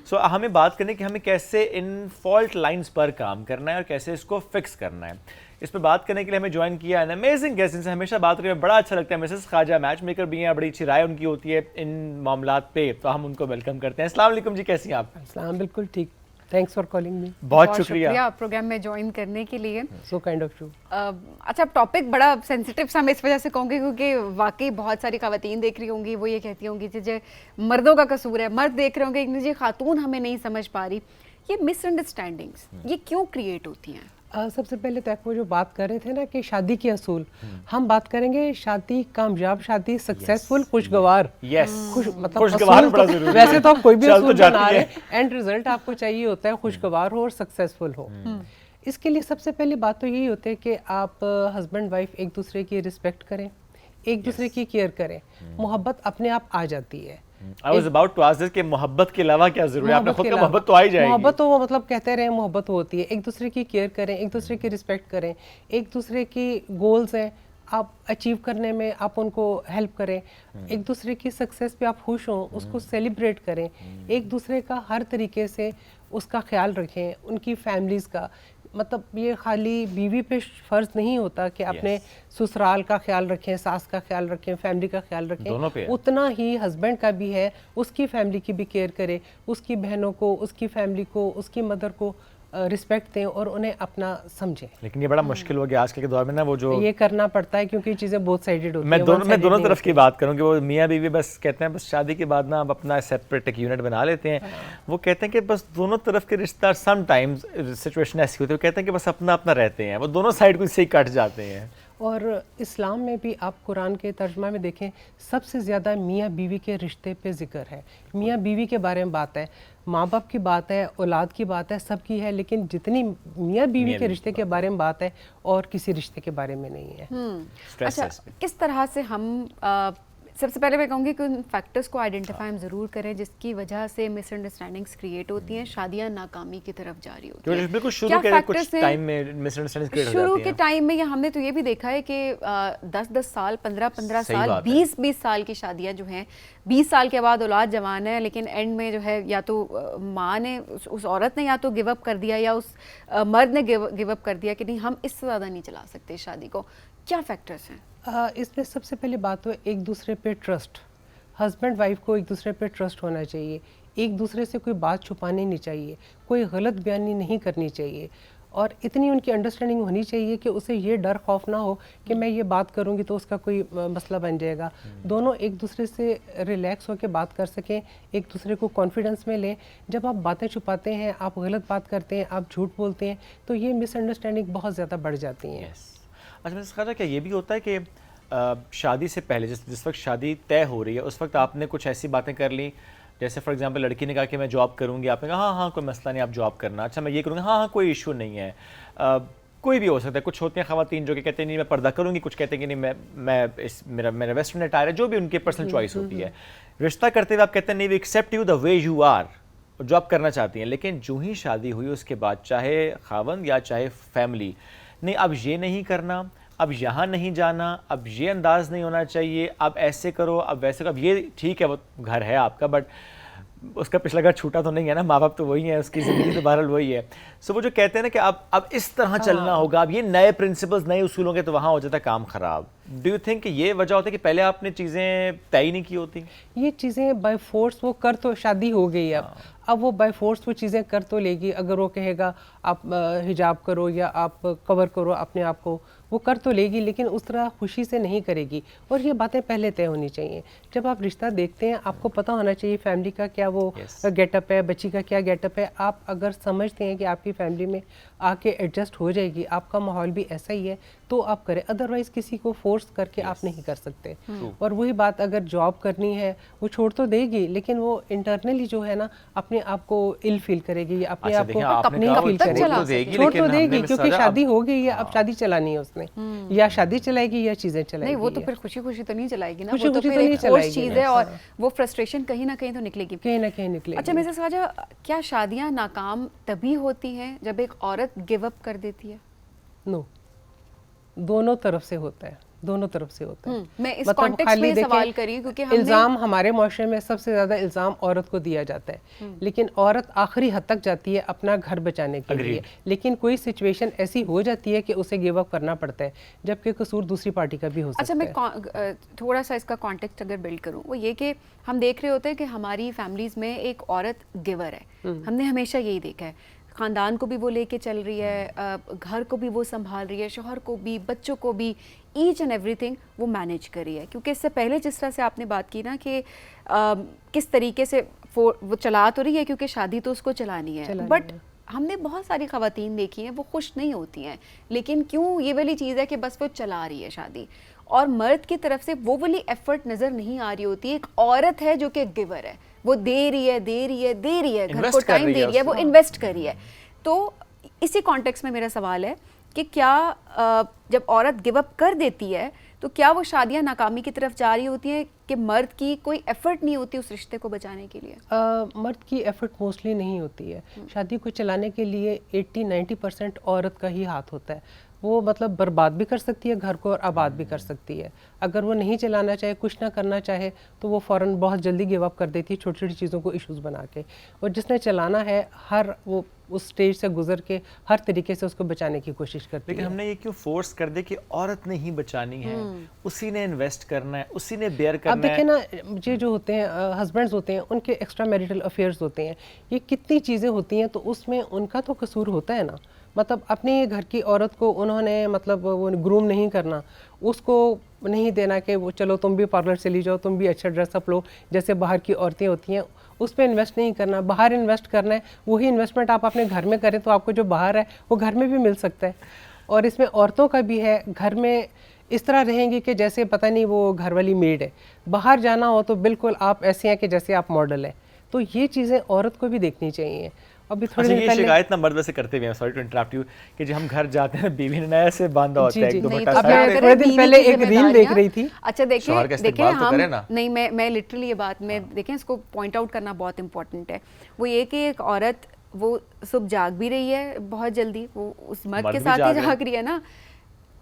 सो हमें बात करनी कि हमें कैसे इन फॉल्ट लाइंस पर काम करना है और कैसे इसको फिक्स करना है। इस पर बात करने के लिए हमें ज्वाइन किया एन अमेजिंग गेस्ट, जिनसे हमेशा बात करने में बड़ा अच्छा लगता है। मिसेस ख्वाजा मैच मेकर भी हैं, बड़ी अच्छी राय उनकी होती है इन मामलात पे, तो हम उनको वेलकम करते हैं। अस्सलाम वालेकुम जी, कैसी हैं आप? अस्सलाम, बिल्कुल ठीक। Thanks for calling me. बहुत शुक्रिया प्रोग्राम में ज्वाइन करने के लिए। So kind of you. अच्छा टॉपिक बड़ा सेंसिटिव सा मैं इस वजह से कहूँगी क्योंकि वाकई बहुत सारी खवातीन देख रही होंगी, वो ये कहती होंगी कि मर्दों का कसूर है, मर्द देख रहे होंगे कि जी खातून हमें नहीं समझ पा रही। ये मिसअंडरस्टैंडिंग्स ये क्यों क्रिएट होती हैं? सबसे पहले तो वो जो बात कर रहे थे ना कि शादी के असूल, हम बात करेंगे शादी, कामयाब शादी, सक्सेसफुल, खुशगवार। यस, मतलब खुशगवार असूल बड़ा तो, जरूरी वैसे तो आप कोई भी चल तो असूल जाती बना है। रहे, एंड रिजल्ट आपको चाहिए होता है खुशगवार हो और सक्सेसफुल हो। इसके लिए सबसे पहली बात तो यही होती है कि आप हस्बैंड वाइफ एक दूसरे की रिस्पेक्ट करें, एक दूसरे की केयर करें, मोहब्बत अपने आप आ जाती है। I was about to ask this कि मोहब्बत के अलावा क्या जरूरी है? आपने खुद का मोहब्बत तो आ ही जाएगी। मोहब्बत तो वो मतलब कहते रहे मोहब्बत होती है, एक दूसरे की केयर करें, एक दूसरे की रिस्पेक्ट करें, एक दूसरे की गोल्स हैं आप अचीव करने में आप उनको हेल्प करें, एक दूसरे की सक्सेस पे आप खुश हों, उसको सेलिब्रेट करें, एक दूसरे का हर तरीके से उसका ख्याल रखें, उनकी फैमिलीज़ का। मतलब ये खाली बीवी पे फ़र्ज़ नहीं होता कि अपने ससुराल का ख्याल रखें, सास का ख्याल रखें, फैमिली का ख्याल दोनों पे रखें, है। उतना ही हस्बैंड का भी है, उसकी फैमिली की भी केयर करे, उसकी बहनों को, उसकी फैमिली को, उसकी मदर को रिस्पेक्ट दें और उन्हें अपना समझें। लेकिन ये बड़ा मुश्किल हो गया आजकल के दौर में ना, वो जो ये करना पड़ता है क्योंकि चीज़ें बहुत साइडेड होती मैं हैं। दोनों तरफ की बात करूँ कि वो मियाँ बीवी बस कहते हैं बस शादी के बाद ना आप अपना सेपरेट एक यूनिट बना लेते हैं। वो कहते हैं कि बस दोनों तरफ के रिश्तेदार समटाइम्स सिचुएशन ऐसी होती है, वो कहते हैं कि बस अपना अपना रहते हैं, वो दोनों साइड को इससे ही कट जाते हैं। और इस्लाम में भी आप कुरान के तर्जुमा में देखें, सबसे ज़्यादा मियाँ बीवी के रिश्ते पे ज़िक्र है, मियाँ बीवी के बारे में बात है, माँ बाप की बात है, औलाद की बात है, सबकी है, लेकिन जितनी मियाँ बीवी के रिश्ते के बारे में बात है और किसी रिश्ते के बारे में नहीं है। अच्छा किस तरह से हम सबसे पहले मैं कहूँगी कि उन फैक्टर्स को आइडेंटिफाई हम ज़रूर करें जिसकी वजह से मिसअंडरस्टैंडिंग्स क्रिएट होती हैं, शादियां नाकामी की तरफ जा रही होती हैं। बिल्कुल शुरू के कुछ टाइम में मिसअंडरस्टैंडिंग्स क्रिएट हो जाती हैं। शुरू के टाइम में या हमने तो ये भी देखा है कि 10-10 साल, 15-15 साल, 20-20 साल की शादियां जो हैं, 20 साल के बाद औलाद जवान है लेकिन एंड में जो है या तो माँ ने उस औरत ने या तो गिव अप कर दिया या उस मर्द ने गिव अप कर दिया कि नहीं हम इससे ज़्यादा नहीं चला सकते शादी को। क्या फैक्टर्स हैं? इसमें सबसे पहली बात तो एक दूसरे पे ट्रस्ट, हस्बैंड वाइफ को एक दूसरे पे ट्रस्ट होना चाहिए, एक दूसरे से कोई बात छुपानी नहीं चाहिए, कोई गलत बयानी नहीं करनी चाहिए, और इतनी उनकी अंडरस्टैंडिंग होनी चाहिए कि उसे ये डर खौफ ना हो कि मैं ये बात करूँगी तो उसका कोई मसला बन जाएगा। दोनों एक दूसरे से रिलैक्स होकर बात कर सकें, एक दूसरे को कॉन्फिडेंस में लें। जब आप बातें छुपाते हैं, आप गलत बात करते हैं, आप झूठ बोलते हैं, तो ये मिसअंडरस्टैंडिंग बहुत ज़्यादा बढ़ जाती हैं। अच्छा मिसेस ख्वाजा, क्या ये भी होता है कि शादी से पहले जिस वक्त शादी तय हो रही है उस वक्त आपने कुछ ऐसी बातें कर ली, जैसे फॉर एग्जांपल लड़की ने कहा कि मैं जॉब करूंगी, आपने कहा हाँ हाँ कोई मसला नहीं आप जॉब करना, अच्छा मैं ये करूँगी, हाँ हाँ कोई इशू नहीं है, कोई भी हो सकता है, कुछ होती हैं ख़वातीन जो कि कहते हैं नहीं मैं पर्दा करूंगी, कुछ कहते हैं कि नहीं मेरा वेस्टर्न अटायर है, जो भी उनकी पर्सनल चॉइस होती है। रिश्ता करते हुए आप कहते हैं नहीं we accept you the way you are, जो आप करना चाहती हैं, लेकिन जो ही शादी हुई उसके बाद चाहे खावंद या चाहे फैमिली, नहीं अब ये नहीं करना, अब यहाँ नहीं जाना, अब ये अंदाज नहीं होना चाहिए, अब ऐसे करो, अब वैसे करो, अब ये ठीक है वो घर है आपका बट उसका पिछला घर छूटा तो नहीं है ना, माँ बाप तो वही है, उसकी ज़िंदगी तो बहरहाल वही है। सो वो जो कहते हैं ना कि अब इस तरह चलना होगा, अब ये नए प्रिंसिपल्स नए उसूल होंगे तो वहाँ हो जाता है काम ख़राब। डू यू थिंक ये वजह होती है कि पहले आपने चीज़ें तय नहीं की होती? ये चीज़ें बाय फोर्स वो कर तो शादी हो गई अब वो बाय फोर्स वो चीज़ें कर तो लेगी। अगर वो कहेगा आप हिजाब करो या आप कवर करो अपने आप को, वो कर तो लेगी, लेकिन उस तरह खुशी से नहीं करेगी। और ये बातें पहले तय होनी चाहिए। जब आप रिश्ता देखते हैं आपको पता होना चाहिए फैमिली का क्या वो गेटअप है, बच्ची का क्या गेटअप है। आप अगर समझते हैं कि आपकी फैमिली में आके एडजस्ट हो जाएगी, आपका माहौल भी ऐसा ही है, तो आप करें। अदरवाइज़ किसी को फोर्स करके आप नहीं कर सकते। और वही बात अगर जॉब करनी है वो छोड़ तो देगी, लेकिन वो इंटरनली जो है ना अपने आप को इल फील करेगी, अपने आप को नहीं फील करेगी, छोड़ तो देगी क्योंकि शादी हो गई है, अब शादी चलानी है उसने, या शादी चलाएगी या चीजें चलाएगी। नहीं वो तो फिर खुशी खुशी तो नहीं चलाएगी ना, खुशी वो तो खुशी फिर तो नहीं एक फोर्स चलाएगी चीज है और वो फ्रस्ट्रेशन कहीं ना कहीं तो निकलेगी, कहीं ना कहीं निकलेगी। अच्छा मिसेस ख्वाजा, क्या शादियां नाकाम तभी होती हैं जब एक औरत गिव अप कर देती है? नो, दोनों तरफ से होता है, दोनों तरफ से होता है। मैं इस कॉन्टेक्स्ट में सवाल करी क्योंकि इल्जाम हमारे माशरे में सबसे ज्यादा इल्जाम औरत को दिया जाता है, लेकिन औरत आखिरी हद तक जाती है अपना घर बचाने के लिए, लेकिन कोई सिचुएशन ऐसी हो जाती है कि उसे गिव अप करना पड़ता है, जबकि कसूर दूसरी पार्टी का भी हो सकता है। अच्छा मैं थोड़ा सा इसका कॉन्टेक्स्ट अगर बिल्ड करूं, वो ये कि हम देख रहे होते हैं कि हमारी फैमिलीज में एक औरत गिवर है, हमने हमेशा यही देखा है। ख़ानदान को भी वो लेके चल रही है, घर को भी वो संभाल रही है, शौहर को भी, बच्चों को भी, ईच एंड एवरीथिंग वो मैनेज कर रही है। क्योंकि इससे पहले जिस तरह से आपने बात की ना कि किस तरीके से वो चला तो रही है क्योंकि शादी तो उसको चलानी है, बट हमने बहुत सारी ख़वातीन देखी हैं वो खुश नहीं होती हैं, लेकिन क्यों ये वाली चीज़ है कि बस वो चला रही है शादी, और मर्द की तरफ से वो वाली एफर्ट नज़र नहीं आ रही होती। एक औरत है जो कि गिवर है, वो दे रही है, घर को टाइम दे रही है, वो इन्वेस्ट कर रही है। तो इसी कॉन्टेक्स्ट में मेरा सवाल है कि क्या जब औरत गिव अप कर देती है तो क्या वो शादियां नाकामी की तरफ जा रही होती हैं कि मर्द की कोई एफर्ट नहीं होती उस रिश्ते को बचाने के लिए? मर्द की एफर्ट मोस्टली नहीं होती है। शादी को चलाने के लिए 80-90% औरत का ही हाथ होता है। वो मतलब बर्बाद भी कर सकती है घर को और आबाद भी कर सकती है। अगर वो नहीं चलाना चाहे, कुछ ना करना चाहे, तो वो फ़ौरन बहुत जल्दी गिव अप कर देती है छोटी छोटी चीज़ों को इश्यूज़ बना के। और जिसने चलाना है हर वो उस स्टेज से गुजर के हर तरीके से उसको बचाने की कोशिश करती है। लेकिन हमने ये क्यों फोर्स कर दे कि औरत ने ही बचानी है, उसी ने इन्वेस्ट करना है, उसी ने बेयर करना है। अब देखिए ना, ये जो होते हैं हस्बैंड्स होते हैं, उनके एक्स्ट्रा मैरिटल अफेयर्स होते हैं, ये कितनी चीज़ें होती हैं, तो उसमें उनका तो कसूर होता है ना। मतलब अपने घर की औरत को उन्होंने मतलब वो ग्रूम नहीं करना, उसको नहीं देना कि वो चलो तुम भी पार्लर चली जाओ, तुम भी अच्छा ड्रेसअप लो जैसे बाहर की औरतें होती हैं, उस पर इन्वेस्ट नहीं करना। बाहर इन्वेस्ट करना है, वही इन्वेस्टमेंट आप अपने घर में करें तो आपको जो बाहर है वो घर में भी मिल सकता है। और इसमें औरतों का भी है, घर में इस तरह रहेंगी कि जैसे पता नहीं वो घर वाली मेड है, बाहर जाना हो तो बिल्कुल आप ऐसे हैं कि जैसे आप मॉडल हैं। तो ये चीज़ें औरत को भी देखनी चाहिए। अभी थोड़ी देर पहले शिकायत ना मर्द वैसे करते हुए, सॉरी टू इंटरप्ट यू, कि जब हम घर जाते हैं बीवी ने नया से बांधा होता है एक दुपट्टा। अब मैं थोड़े दिन पहले एक रील देख रही थी। अच्छा देखिए हम नहीं, मैं लिटरली ये बात में देखें, इसको पॉइंट आउट करना बहुत इंपॉर्टेंट है। वो ये कि एक औरत वो सुबह जाग भी रही है बहुत जल्दी, वो उस मर्द के साथ ही जाग रही है ना,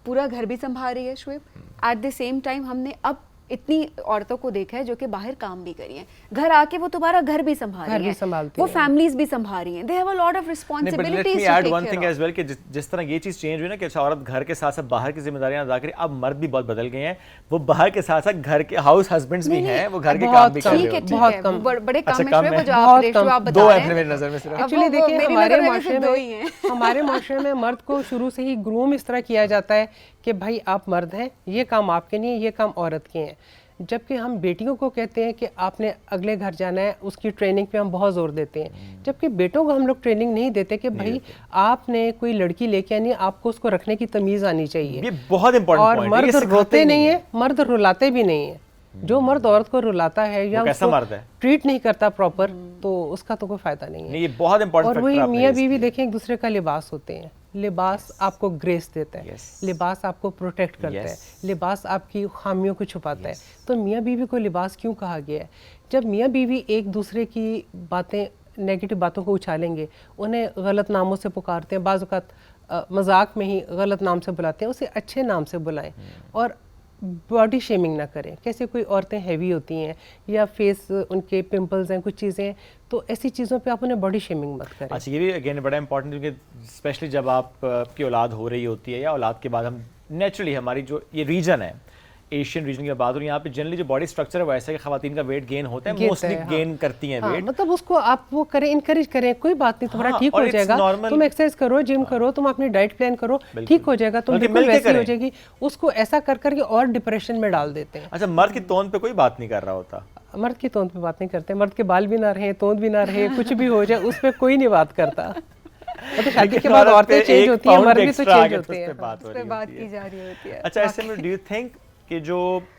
पूरा घर भी संभाल रही है Shoaib. Eight the same time हमने अब इतनी औरतों को देखा है जो कि बाहर काम भी करी हैं, घर आके वो तुम्हारा घर भी संभाल रही हैं, वो फैमिलीज भी संभाल रही हैं, they have a lot of responsibilities to take care of. Let me add one thing as well कि जिस तरह ये चीज चेंज हुई ना कि अच्छा औरत घर के साथ साथ बाहर की जिम्मेदारियां अदा करी, अब मर्द भी बहुत बदल गए हैं, वो बाहर के साथ साथ घर के हाउस हस्बैंड्स भी हैं, वो घर के काम भी कर रहे हैं। बहुत कम, बड़े कम है जो आप रेशियो आप बता रहे हैं। मेरी नजर में सिर्फ एक्चुअली देखिए हमारे माशरे में मर्द को शुरू से ही ग्रूम इस तरह किया जाता है कि भाई आप मर्द हैं, ये काम आपके नहीं है, ये काम औरत के हैं। जबकि हम बेटियों को कहते हैं कि आपने अगले घर जाना है, उसकी ट्रेनिंग पे हम बहुत जोर देते हैं, जबकि बेटों को हम लोग ट्रेनिंग नहीं देते कि भाई आपने कोई लड़की लेके आनी है, आपको उसको रखने की तमीज़ आनी चाहिए। ये बहुत इंपॉर्टेंट और मर्द रोते नहीं है, मर्द रुलाते भी नहीं है। जो मर्द औरत को रुलाता है या उसको ट्रीट नहीं करता प्रॉपर, तो उसका तो कोई फायदा नहीं है। ये बहुत इंपॉर्टेंट। और वही मियाँ बीवी देखें एक दूसरे का लिबास होते हैं। लिबास आपको ग्रेस देता है, Yes. लिबास आपको प्रोटेक्ट करता है, Yes. लिबास आपकी खामियों को छुपाता है। तो मियाँ बीवी को लिबास क्यों कहा गया है? जब मियाँ बीवी एक दूसरे की बातें, नेगेटिव बातों को उछालेंगे, उन्हें गलत नामों से पुकारते हैं, बाज़ औक़ात मजाक में ही गलत नाम से बुलाते हैं, उसे अच्छे नाम से बुलाएं और बॉडी शेमिंग ना करें। कैसे कोई औरतें हैवी होती हैं या फेस उनके पिंपल्स हैं, कुछ चीज़ें हैं, तो ऐसी चीज़ों पे आप उन्हें बॉडी शेमिंग मत करें। अच्छा, ये भी अगेन बड़ा इंपॉर्टेंट, क्योंकि स्पेशली जब आप की औलाद हो रही होती है या औलाद के बाद हम नेचुरली हमारी जो ये रीजन है, एशियन रीजन की बात हो, यहाँ पे जनरली जो बॉडी स्ट्रक्चर है वो ऐसा है कि खवातीन का वेट गेन होता है, मोस्टली गेन करती हैं वेट। मतलब उसको आप वो करें, इनकरेज करें, कोई बात नहीं, तुम्हारा ठीक हो जाएगा, तुम एक्सरसाइज करो, जिम करो, तुम अपनी डाइट प्लान करो, ठीक हो जाएगा, तुम बिल्कुल वैसी हो जाएगी। उसको ऐसा कर करके और डिप्रेशन में डाल देते हैं। अच्छा, मर्द की तोंद पे कोई बात नहीं कर रहा होता? मर्द की तोंद पे बात नहीं करते, मर्द के बाल भी ना रहे, तोंद भी ना रहे, कुछ भी हो जाए उस पर कोई नहीं बात करता। तो शादी के बाद औरतें चेंज होती हैं, मर्द भी तो चेंज होते हैं, उस पे बात की जा रही होती है। अच्छा, ऐसे में डू यू थिंक कि जो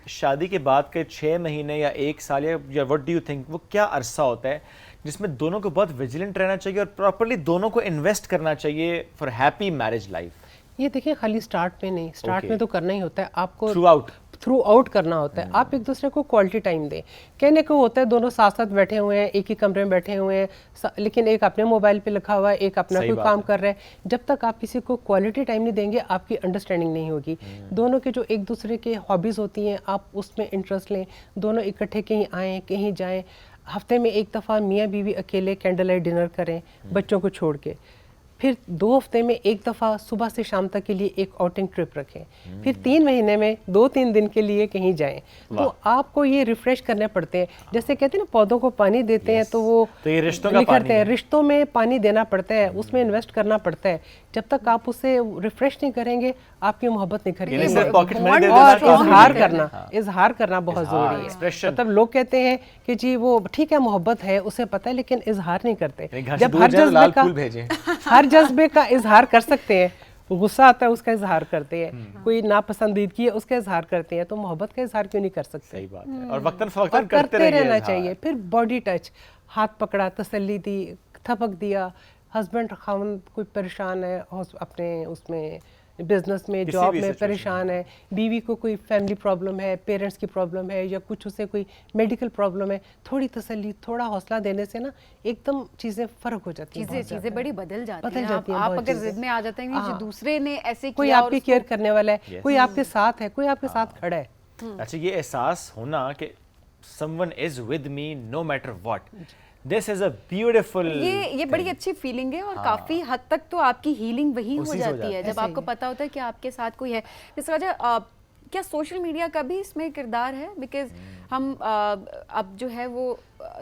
शादी के बाद के 6 महीने या 1 साल या व्हाट डू यू थिंक, वो क्या अरसा होता है जिसमें दोनों को बहुत विजिलेंट रहना चाहिए और प्रॉपर्ली दोनों को इन्वेस्ट करना चाहिए फॉर हैप्पी मैरिज लाइफ? ये देखिए, खाली स्टार्ट में नहीं, स्टार्ट में तो करना ही होता है आपको, थ्रू आउट करना होता है। आप एक दूसरे को क्वालिटी टाइम दें। कहने को होता है दोनों साथ साथ बैठे हुए हैं, एक ही कमरे में बैठे हुए हैं, लेकिन एक अपने मोबाइल पे लिखा हुआ है, एक अपना कोई काम कर रहा है। जब तक आप किसी को क्वालिटी टाइम नहीं देंगे, आपकी अंडरस्टैंडिंग नहीं होगी। दोनों के जो एक दूसरे के हॉबीज़ होती हैं, आप उसमें इंटरेस्ट लें, दोनों इकट्ठे कहीं आएँ, कहीं जाएँ। हफ्ते में एक दफ़ा मियाँ बीवी अकेले कैंडल लाइट डिनर करें बच्चों को छोड़ के। फिर 2 हफ्ते में एक दफ़ा सुबह से शाम तक के लिए एक आउटिंग ट्रिप रखें। फिर 3 महीने में 2-3 दिन के लिए कहीं जाएं। तो आपको ये रिफ्रेश करने पड़ते हैं। जैसे कहते हैं ना, पौधों को पानी देते हैं तो वो तो ये रिश्तों का निखरते हैं। रिश्तों में पानी देना पड़ता है, उसमें इन्वेस्ट करना पड़ता है। जब तक आप उसे रिफ्रेश नहीं करेंगे, आपकी मोहब्बत नहीं खरीदेगी। और इजहार करना बहुत ज़रूरी है। मतलब लोग कहते हैं कि जी वो ठीक है, मोहब्बत है, उसे पता है, लेकिन इजहार नहीं करते। जब हर जज्बे का इजहार कर सकते हैं, गुस्सा आता है उसका इजहार करते हैं, कोई नापसंदीदगी है उसका इजहार करते हैं, तो मोहब्बत का इजहार क्यों नहीं कर सकते? सही बात है। और वक्तन फवक्तन करते रहना चाहिए। फिर बॉडी टच, हाथ पकड़ा, तसल्ली दी, थपक दिया। हस्बैंड खावन कोई परेशान है अपने उसमें बिजनेस में, जॉब में परेशान है, बीवी को कोई फैमिली प्रॉब्लम है, पेरेंट्स की प्रॉब्लम है, या कुछ उसे कोई मेडिकल प्रॉब्लम है, थोड़ी तसल्ली, थोड़ा हौसला देने से ना एकदम चीज़ें फ़र्क हो जाती हैं। चीज़ें बड़ी बदल जाती हैं। आप अगर जिद में आ जाते हैं कि दूसरे ने ऐसे कोई आपकी केयर करने वाला है, कोई आपके साथ है, कोई आपके साथ खड़ा है। अच्छा, ये एहसास होना कि someone is with me know matter what, this is a beautiful, ये बड़ी अच्छी फीलिंग है। और काफी हद तक तो आपकी हीलिंग वही हो जाती है जब आपको पता होता है कि आपके साथ कोई है। इस वजह क्या सोशल मीडिया का भी इसमें किरदार है? बिकॉज हम अब जो है वो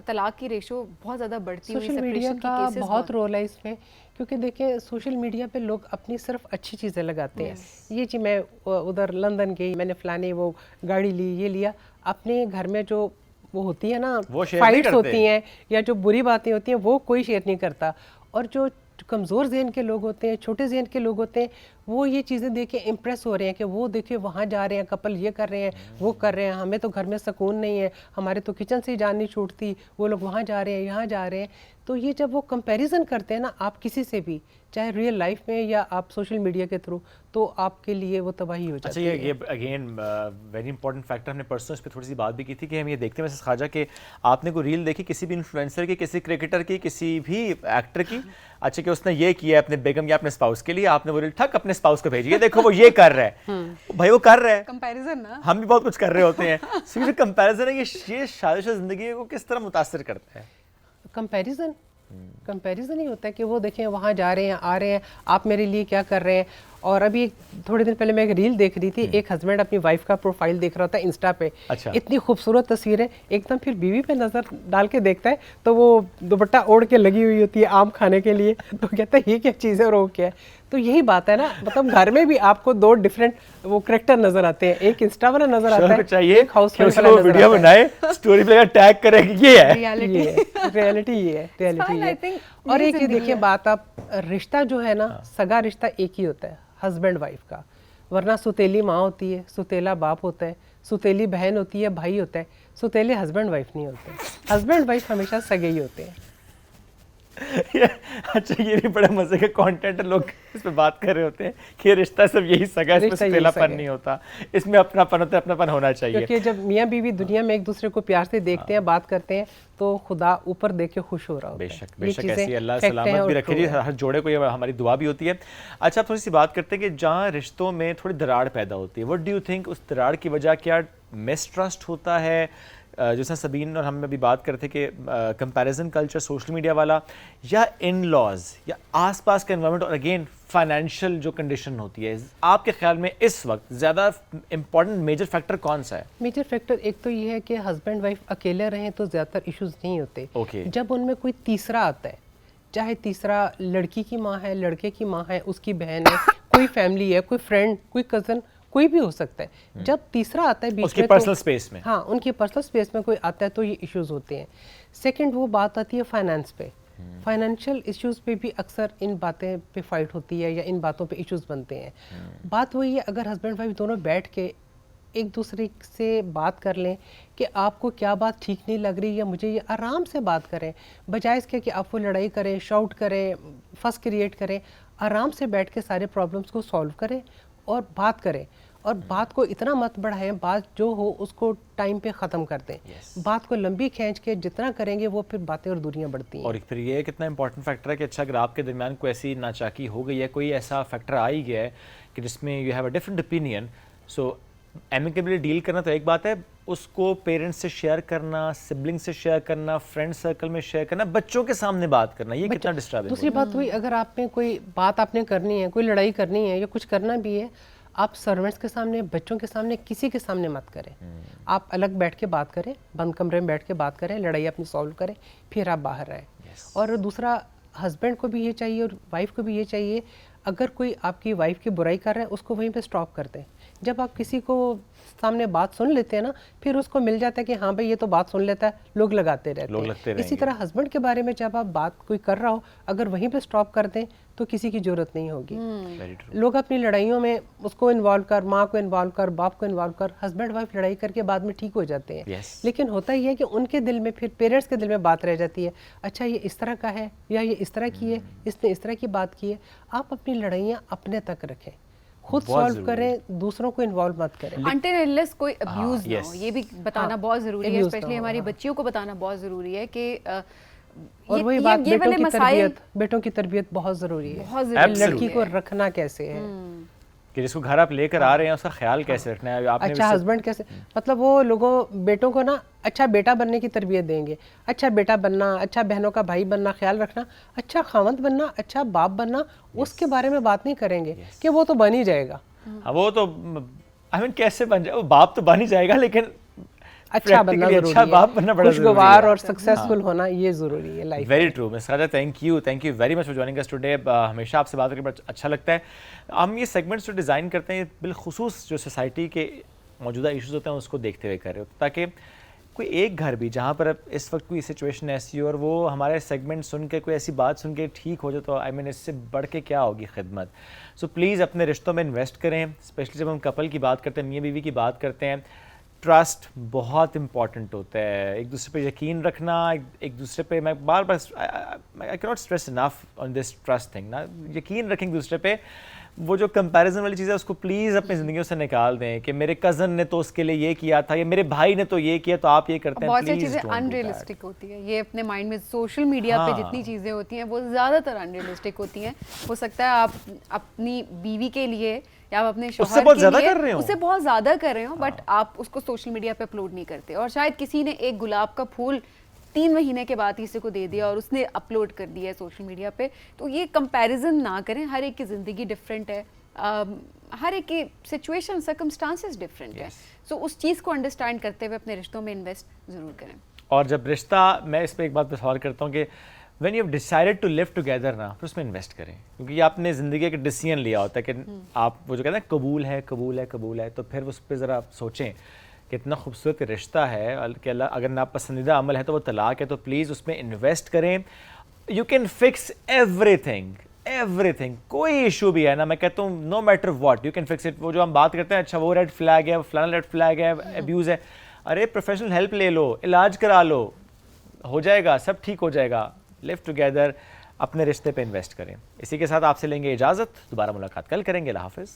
तलाक की रेशो बहुत ज़्यादा बढ़ती हुई, सोशल मीडिया का बहुत रोल है इसमें। क्योंकि देखिए, सोशल मीडिया पे लोग अपनी सिर्फ अच्छी चीज़ें लगाते हैं। ये जी मैं उधर लंदन गई, मैंने फलानी वो गाड़ी ली, ये लिया। अपने घर में जो वो होती है ना, फाइट्स होती हैं या जो बुरी बातें होती हैं, वो कोई शेयर नहीं करता। और जो कमज़ोर ज़हन के लोग होते हैं, छोटे ज़हन के लोग होते हैं, वो ये चीज़ें देख के इम्प्रेस हो रहे हैं कि वो देखिए वहाँ जा रहे हैं, कपल ये कर रहे हैं, वो कर रहे हैं, हमें तो घर में सुकून नहीं है, हमारे तो किचन से ही जान नहीं छूटती, वो लोग वहाँ जा रहे हैं, यहाँ जा रहे हैं। तो ये जब वो कंपैरिजन करते हैं ना आप किसी से भी, चाहे रियल लाइफ में या आप सोशल मीडिया के थ्रू, तो आपके लिए वो तबाही हो जाती है। अच्छा, ये अगेन वेरी इंपॉर्टेंट फैक्टर, हमने परसों इस पर थोड़ी सी बात भी की थी कि हम ये देखते हैं मिसेस खाजा कि आपने कोई रील देखी किसी भी इन्फ्लुएंसर की, किसी क्रिकेटर की, किसी भी एक्टर की, अच्छा कि उसने ये किया अपने बेगम या अपने स्पाउस के लिए, आपने वो रील ठक अपने स्पाउस को भेजी है, देखो वो ये कर रहा है। भाई वो कर रहा है, कंपैरिजन ना, हम भी बहुत कुछ कर रहे होते हैं। सो ये कंपैरिजन है, ये शादीशुदा जिंदगी को किस तरह मुतासिर करता है? कंपैरिजन ही होता है कि वो देखें वहाँ जा रहे हैं, आ रहे हैं, आप मेरे लिए क्या कर रहे हैं। और अभी थोड़े दिन पहले मैं एक रील देख रही थी, एक हस्बैंड अपनी वाइफ का प्रोफाइल देख रहा था इंस्टा पे। अच्छा। इतनी खूबसूरत तस्वीर है, एकदम फिर बीवी पे नजर डाल के देखता है तो वो दुपट्टा ओढ़ के लगी हुई होती है आम खाने के लिए, तो कहता है ये क्या चीज़ है और वो क्या है। तो यही बात है ना, मतलब घर में भी आपको 2 डिफरेंट वो कैरेक्टर नजर आते हैं, एक इंस्टा वाला नजर आता है, चाहिए एक हाउसवाइफ वाला नजर वीडियो आता है। बनाए, स्टोरी पे टैग करे कि ये है रियलिटी ये है। और एक ये देखिए बात, आप रिश्ता जो है ना, सगा रिश्ता एक ही होता है, हस्बैंड वाइफ का। वरना सुतेली माँ होती है, सुतेला बाप होता है, सुतेली बहन होती है, भाई होता है, सुतेले हस्बैंड वाइफ नहीं होते। हस्बैंड वाइफ हमेशा सगे ही होते हैं। अच्छा, ये भी बड़ा मजे का कंटेंट है, लोग इस पे बात कर रहे होते हैं कि रिश्ता सब यही सगा है, इसमें रिश्ता यही सकेलापन सगा है। नहीं होता, इसमें अपनापन होता है, अपनापन होना चाहिए। क्योंकि जब मियाँ बीवी दुनिया में एक दूसरे को प्यार से देखते हैं, बात करते हैं, तो खुदा ऊपर देख के खुश हो रहा होता है। बेशक ये बेशक, चीज़ें ऐसी अल्लाह fact हैं सलामत और भी रखे true जी, हैं। हर जोड़े को, ये हमारी दुआ भी होती है। अच्छा, आप थोड़ी सी बात करते हैं कि जहाँ रिश्तों में थोड़ी दरार पैदा होती है, व्हाट डू यू थिंक उस दरार की वजह क्या मिसट्रस्ट होता है? जैसा सबीन और हम अभी बात करते थे कि कंपैरिजन कल्चर, सोशल मीडिया वाला, या इन लॉज, या आसपास का एनवायरनमेंट, और अगेन फाइनेंशियल जो कंडीशन होती है, आपके ख्याल में इस वक्त ज़्यादा इंपॉर्टेंट मेजर फैक्टर कौन सा है? मेजर फैक्टर एक तो ये है कि हस्बैंड वाइफ अकेले रहें तो ज़्यादातर इश्यूज नहीं होते। Okay. जब उनमें कोई तीसरा आता है, चाहे तीसरा लड़की की माँ है, लड़के की माँ है, उसकी बहन है, कोई फैमिली है, कोई फ्रेंड, कोई कज़न, कोई भी हो सकता है। जब तीसरा आता है बीच उसकी में, पर्सनल स्पेस में। हाँ, उनकी पर्सनल स्पेस में कोई आता है तो ये इश्यूज होते हैं। सेकंड, वो बात आती है फाइनेंस पे। फाइनेंशियल इश्यूज पे भी अक्सर इन बातें पे फाइट होती है या इन बातों पे इश्यूज बनते हैं। बात वही है, अगर हस्बैंड वाइफ दोनों बैठ के एक दूसरे से बात कर लें कि आपको क्या बात ठीक नहीं लग रही, या मुझे ये आराम से बात करें, बजाय इसके कि आप वो लड़ाई करें, शाउट करें, फस क्रिएट करें। आराम से बैठ के सारे प्रॉब्लम्स को सॉल्व करें और बात करें, और बात को इतना मत बढ़ाएं, बात जो हो उसको टाइम पे ख़त्म कर दें। बात को लंबी खींच के जितना करेंगे वो फिर बातें और दूरियां बढ़ती हैं। और फिर ये कितना इंपॉर्टेंट फैक्टर है कि अच्छा, अगर आपके दरमियान कोई ऐसी नाचाकी हो गई है, कोई ऐसा फैक्टर आ ही गया है कि जिसमें you have a different opinion, so amicably deal करना तो एक बात है, उसको पेरेंट्स से शेयर करना, सिबलिंग से शेयर करना, फ्रेंड सर्कल में शेयर करना, बच्चों के सामने बात करना, ये कितना डिस्टर्बिंग दूसरी बात हुई, अगर आप में कोई बात आपने करनी है, कोई लड़ाई करनी है या कुछ करना भी है, आप सर्वेंट्स के सामने, बच्चों के सामने, किसी के सामने मत करें। आप अलग बैठ के बात करें, बंद कमरे में बैठ के बात करें, लड़ाई अपनी सॉल्व करें, फिर आप बाहर रहें। और दूसरा, हस्बैंड को भी ये चाहिए और वाइफ को भी ये चाहिए, अगर कोई आपकी वाइफ की बुराई कर रहा है उसको वहीं पे स्टॉप कर दें। जब आप किसी को सामने बात सुन लेते हैं ना, फिर उसको मिल जाता है कि हाँ भाई ये तो बात सुन लेता है, लोग लगाते रहते लोग हैं। लगते इसी रहेंगे। तरह हस्बैंड के बारे में जब आप बात कोई कर रहा हो, अगर वहीं पे स्टॉप कर दें तो किसी की जरूरत नहीं होगी। Very true. लोग अपनी लड़ाइयों में उसको इन्वॉल्व कर, माँ को इन्वॉल्व कर, बाप को इन्वॉल्व कर, हस्बैंड वाइफ लड़ाई करके बाद में ठीक हो जाते हैं। Yes. लेकिन होता ही है कि उनके दिल में, फिर पेरेंट्स के दिल में बात रह जाती है, अच्छा ये इस तरह का है, या ये इस तरह की है, इसने इस तरह की बात की है। आप अपनी लड़ाइयाँ अपने तक रखें, खुद बहुत सॉल्व जरूरी करें, दूसरों को इन्वॉल्व मत करें। अनटिल अनलेस कोई अब्यूज ना हो, yes. ये भी बताना हाँ, बहुत ज़रूरी है, abuse ना स्पेशली हो, हमारी हाँ। बच्चियों को बताना बहुत ज़रूरी है कि और वही बात, ये बेटों वाले की मसाइल तरबियत, बेटों की तरबियत बहुत ज़रूरी है। बहुत ज़रूरी है। लड़की को रखना कैसे है, कि जिसको घर आप लेकर आ रहे हैं उसका ख्याल कैसे रखना है, आपने अच्छा हस्बैंड कैसे, मतलब वो लोगों बेटों को ना अच्छा बेटा बनने की तरबियत देंगे, अच्छा बेटा बनना, अच्छा बहनों का भाई बनना, ख्याल रखना, अच्छा खामद बनना, अच्छा बाप बनना, उसके बारे में बात नहीं करेंगे कि वो तो बन ही जाएगा। हाँ, वो तो आई मीन कैसे बन जाए, वो बाप तो बन ही जाएगा, लेकिन अच्छा बनना practically जरूरी अच्छा है, बाप बनना बड़ा जरूरी खुशगवार है। और सक्सेसफुल होना ये ज़रूरी है life. Very true miss Raja, thank you very much for joining us today. हमेशा आपसे बात करके बड़ा अच्छा लगता है। हम ये सेगमेंट्स जो डिज़ाइन करते हैं बिलखुसूस जो सोसाइटी के मौजूदा इश्यूज होते हैं उसको देखते हुए कर रहे हो, ताकि कोई एक घर भी जहाँ पर इस वक्त कोई सिचुएशन ऐसी हो और वो हमारे सेगमेंट सुन के, कोई ऐसी बात सुन के ठीक हो जाए, तो आई मीन इससे बढ़ के क्या होगी खिदमत। सो प्लीज़ अपने रिश्तों में इन्वेस्ट करें, स्पेशली जब हम कपल की बात करते हैं, मियाँ बीवी की बात करते हैं, ट्रस्ट बहुत इंपॉर्टेंट होता है। एक दूसरे पे यकीन रखना, एक दूसरे पे, मैं बार बार I can not stress enough on this trust thing ना, यकीन रखें एक दूसरे पे। वो जो कंपैरिजन वाली चीज़ है उसको प्लीज़ अपनी ज़िंदगियों से निकाल दें कि मेरे कज़न ने तो उसके लिए ये किया था, या मेरे भाई ने तो ये किया तो आप ये करते हैं। बहुत सी Please चीज़ें don't do that. अनरियलिस्टिक होती है, ये अपने माइंड में सोशल मीडिया पे हाँ। जितनी चीज़ें होती हैं वो ज़्यादातर अनरियलिस्टिक होती हैं। हो सकता है आप अपनी बीवी के लिए या आप अपने शौहर बहुत के ज़्यादा लिए कर रहे हो। उससे बहुत ज़्यादा कर रहे हो, बट आप उसको सोशल मीडिया पे अपलोड नहीं करते। और शायद किसी ने एक गुलाब का फूल 3 महीने के बाद किसी को दे दिया और उसने अपलोड कर दिया है सोशल मीडिया पे। तो ये कंपैरिजन ना करें, हर एक की ज़िंदगी डिफरेंट है, हर एक की सिचुएशन सर्कमस्टांसेस डिफरेंट है। सो उस चीज़ को अंडरस्टैंड करते हुए अपने रिश्तों में इन्वेस्ट ज़रूर करें। और जब रिश्ता, मैं इस पर एक बात पे सवाल करता हूँ कि when you have decided to live together ना, फिर उसमें इन्वेस्ट करें, क्योंकि ये आपने ज़िंदगी का डिसीजन लिया होता है कि आप वो जो कहते हैं कबूल है कबूल है कबूल है, तो फिर उस पर ज़रा सोचें कि इतना खूबसूरत रिश्ता है कि अल्लाह अगर नापसंदीदा अमल है तो वो तलाक है, तो प्लीज़ उसमें इन्वेस्ट करें। यू कैन फिक्स एवरीथिंग, कोई इशू भी है ना, मैं कहता हूँ no matter what you can fix it. वो जो हम बात करते हैं, अच्छा वो रेड फ्लैग है, फलाना रेड फ्लैग है, अब्यूज़ है, अरे प्रोफेशनल हेल्प ले लो, इलाज करा लो, हो जाएगा, सब ठीक हो जाएगा। लिव टुगेदर, अपने रिश्ते पे इन्वेस्ट करें। इसी के साथ आपसे लेंगे इजाज़त, दोबारा मुलाकात कल करेंगे। अल्लाह हाफ़िज़।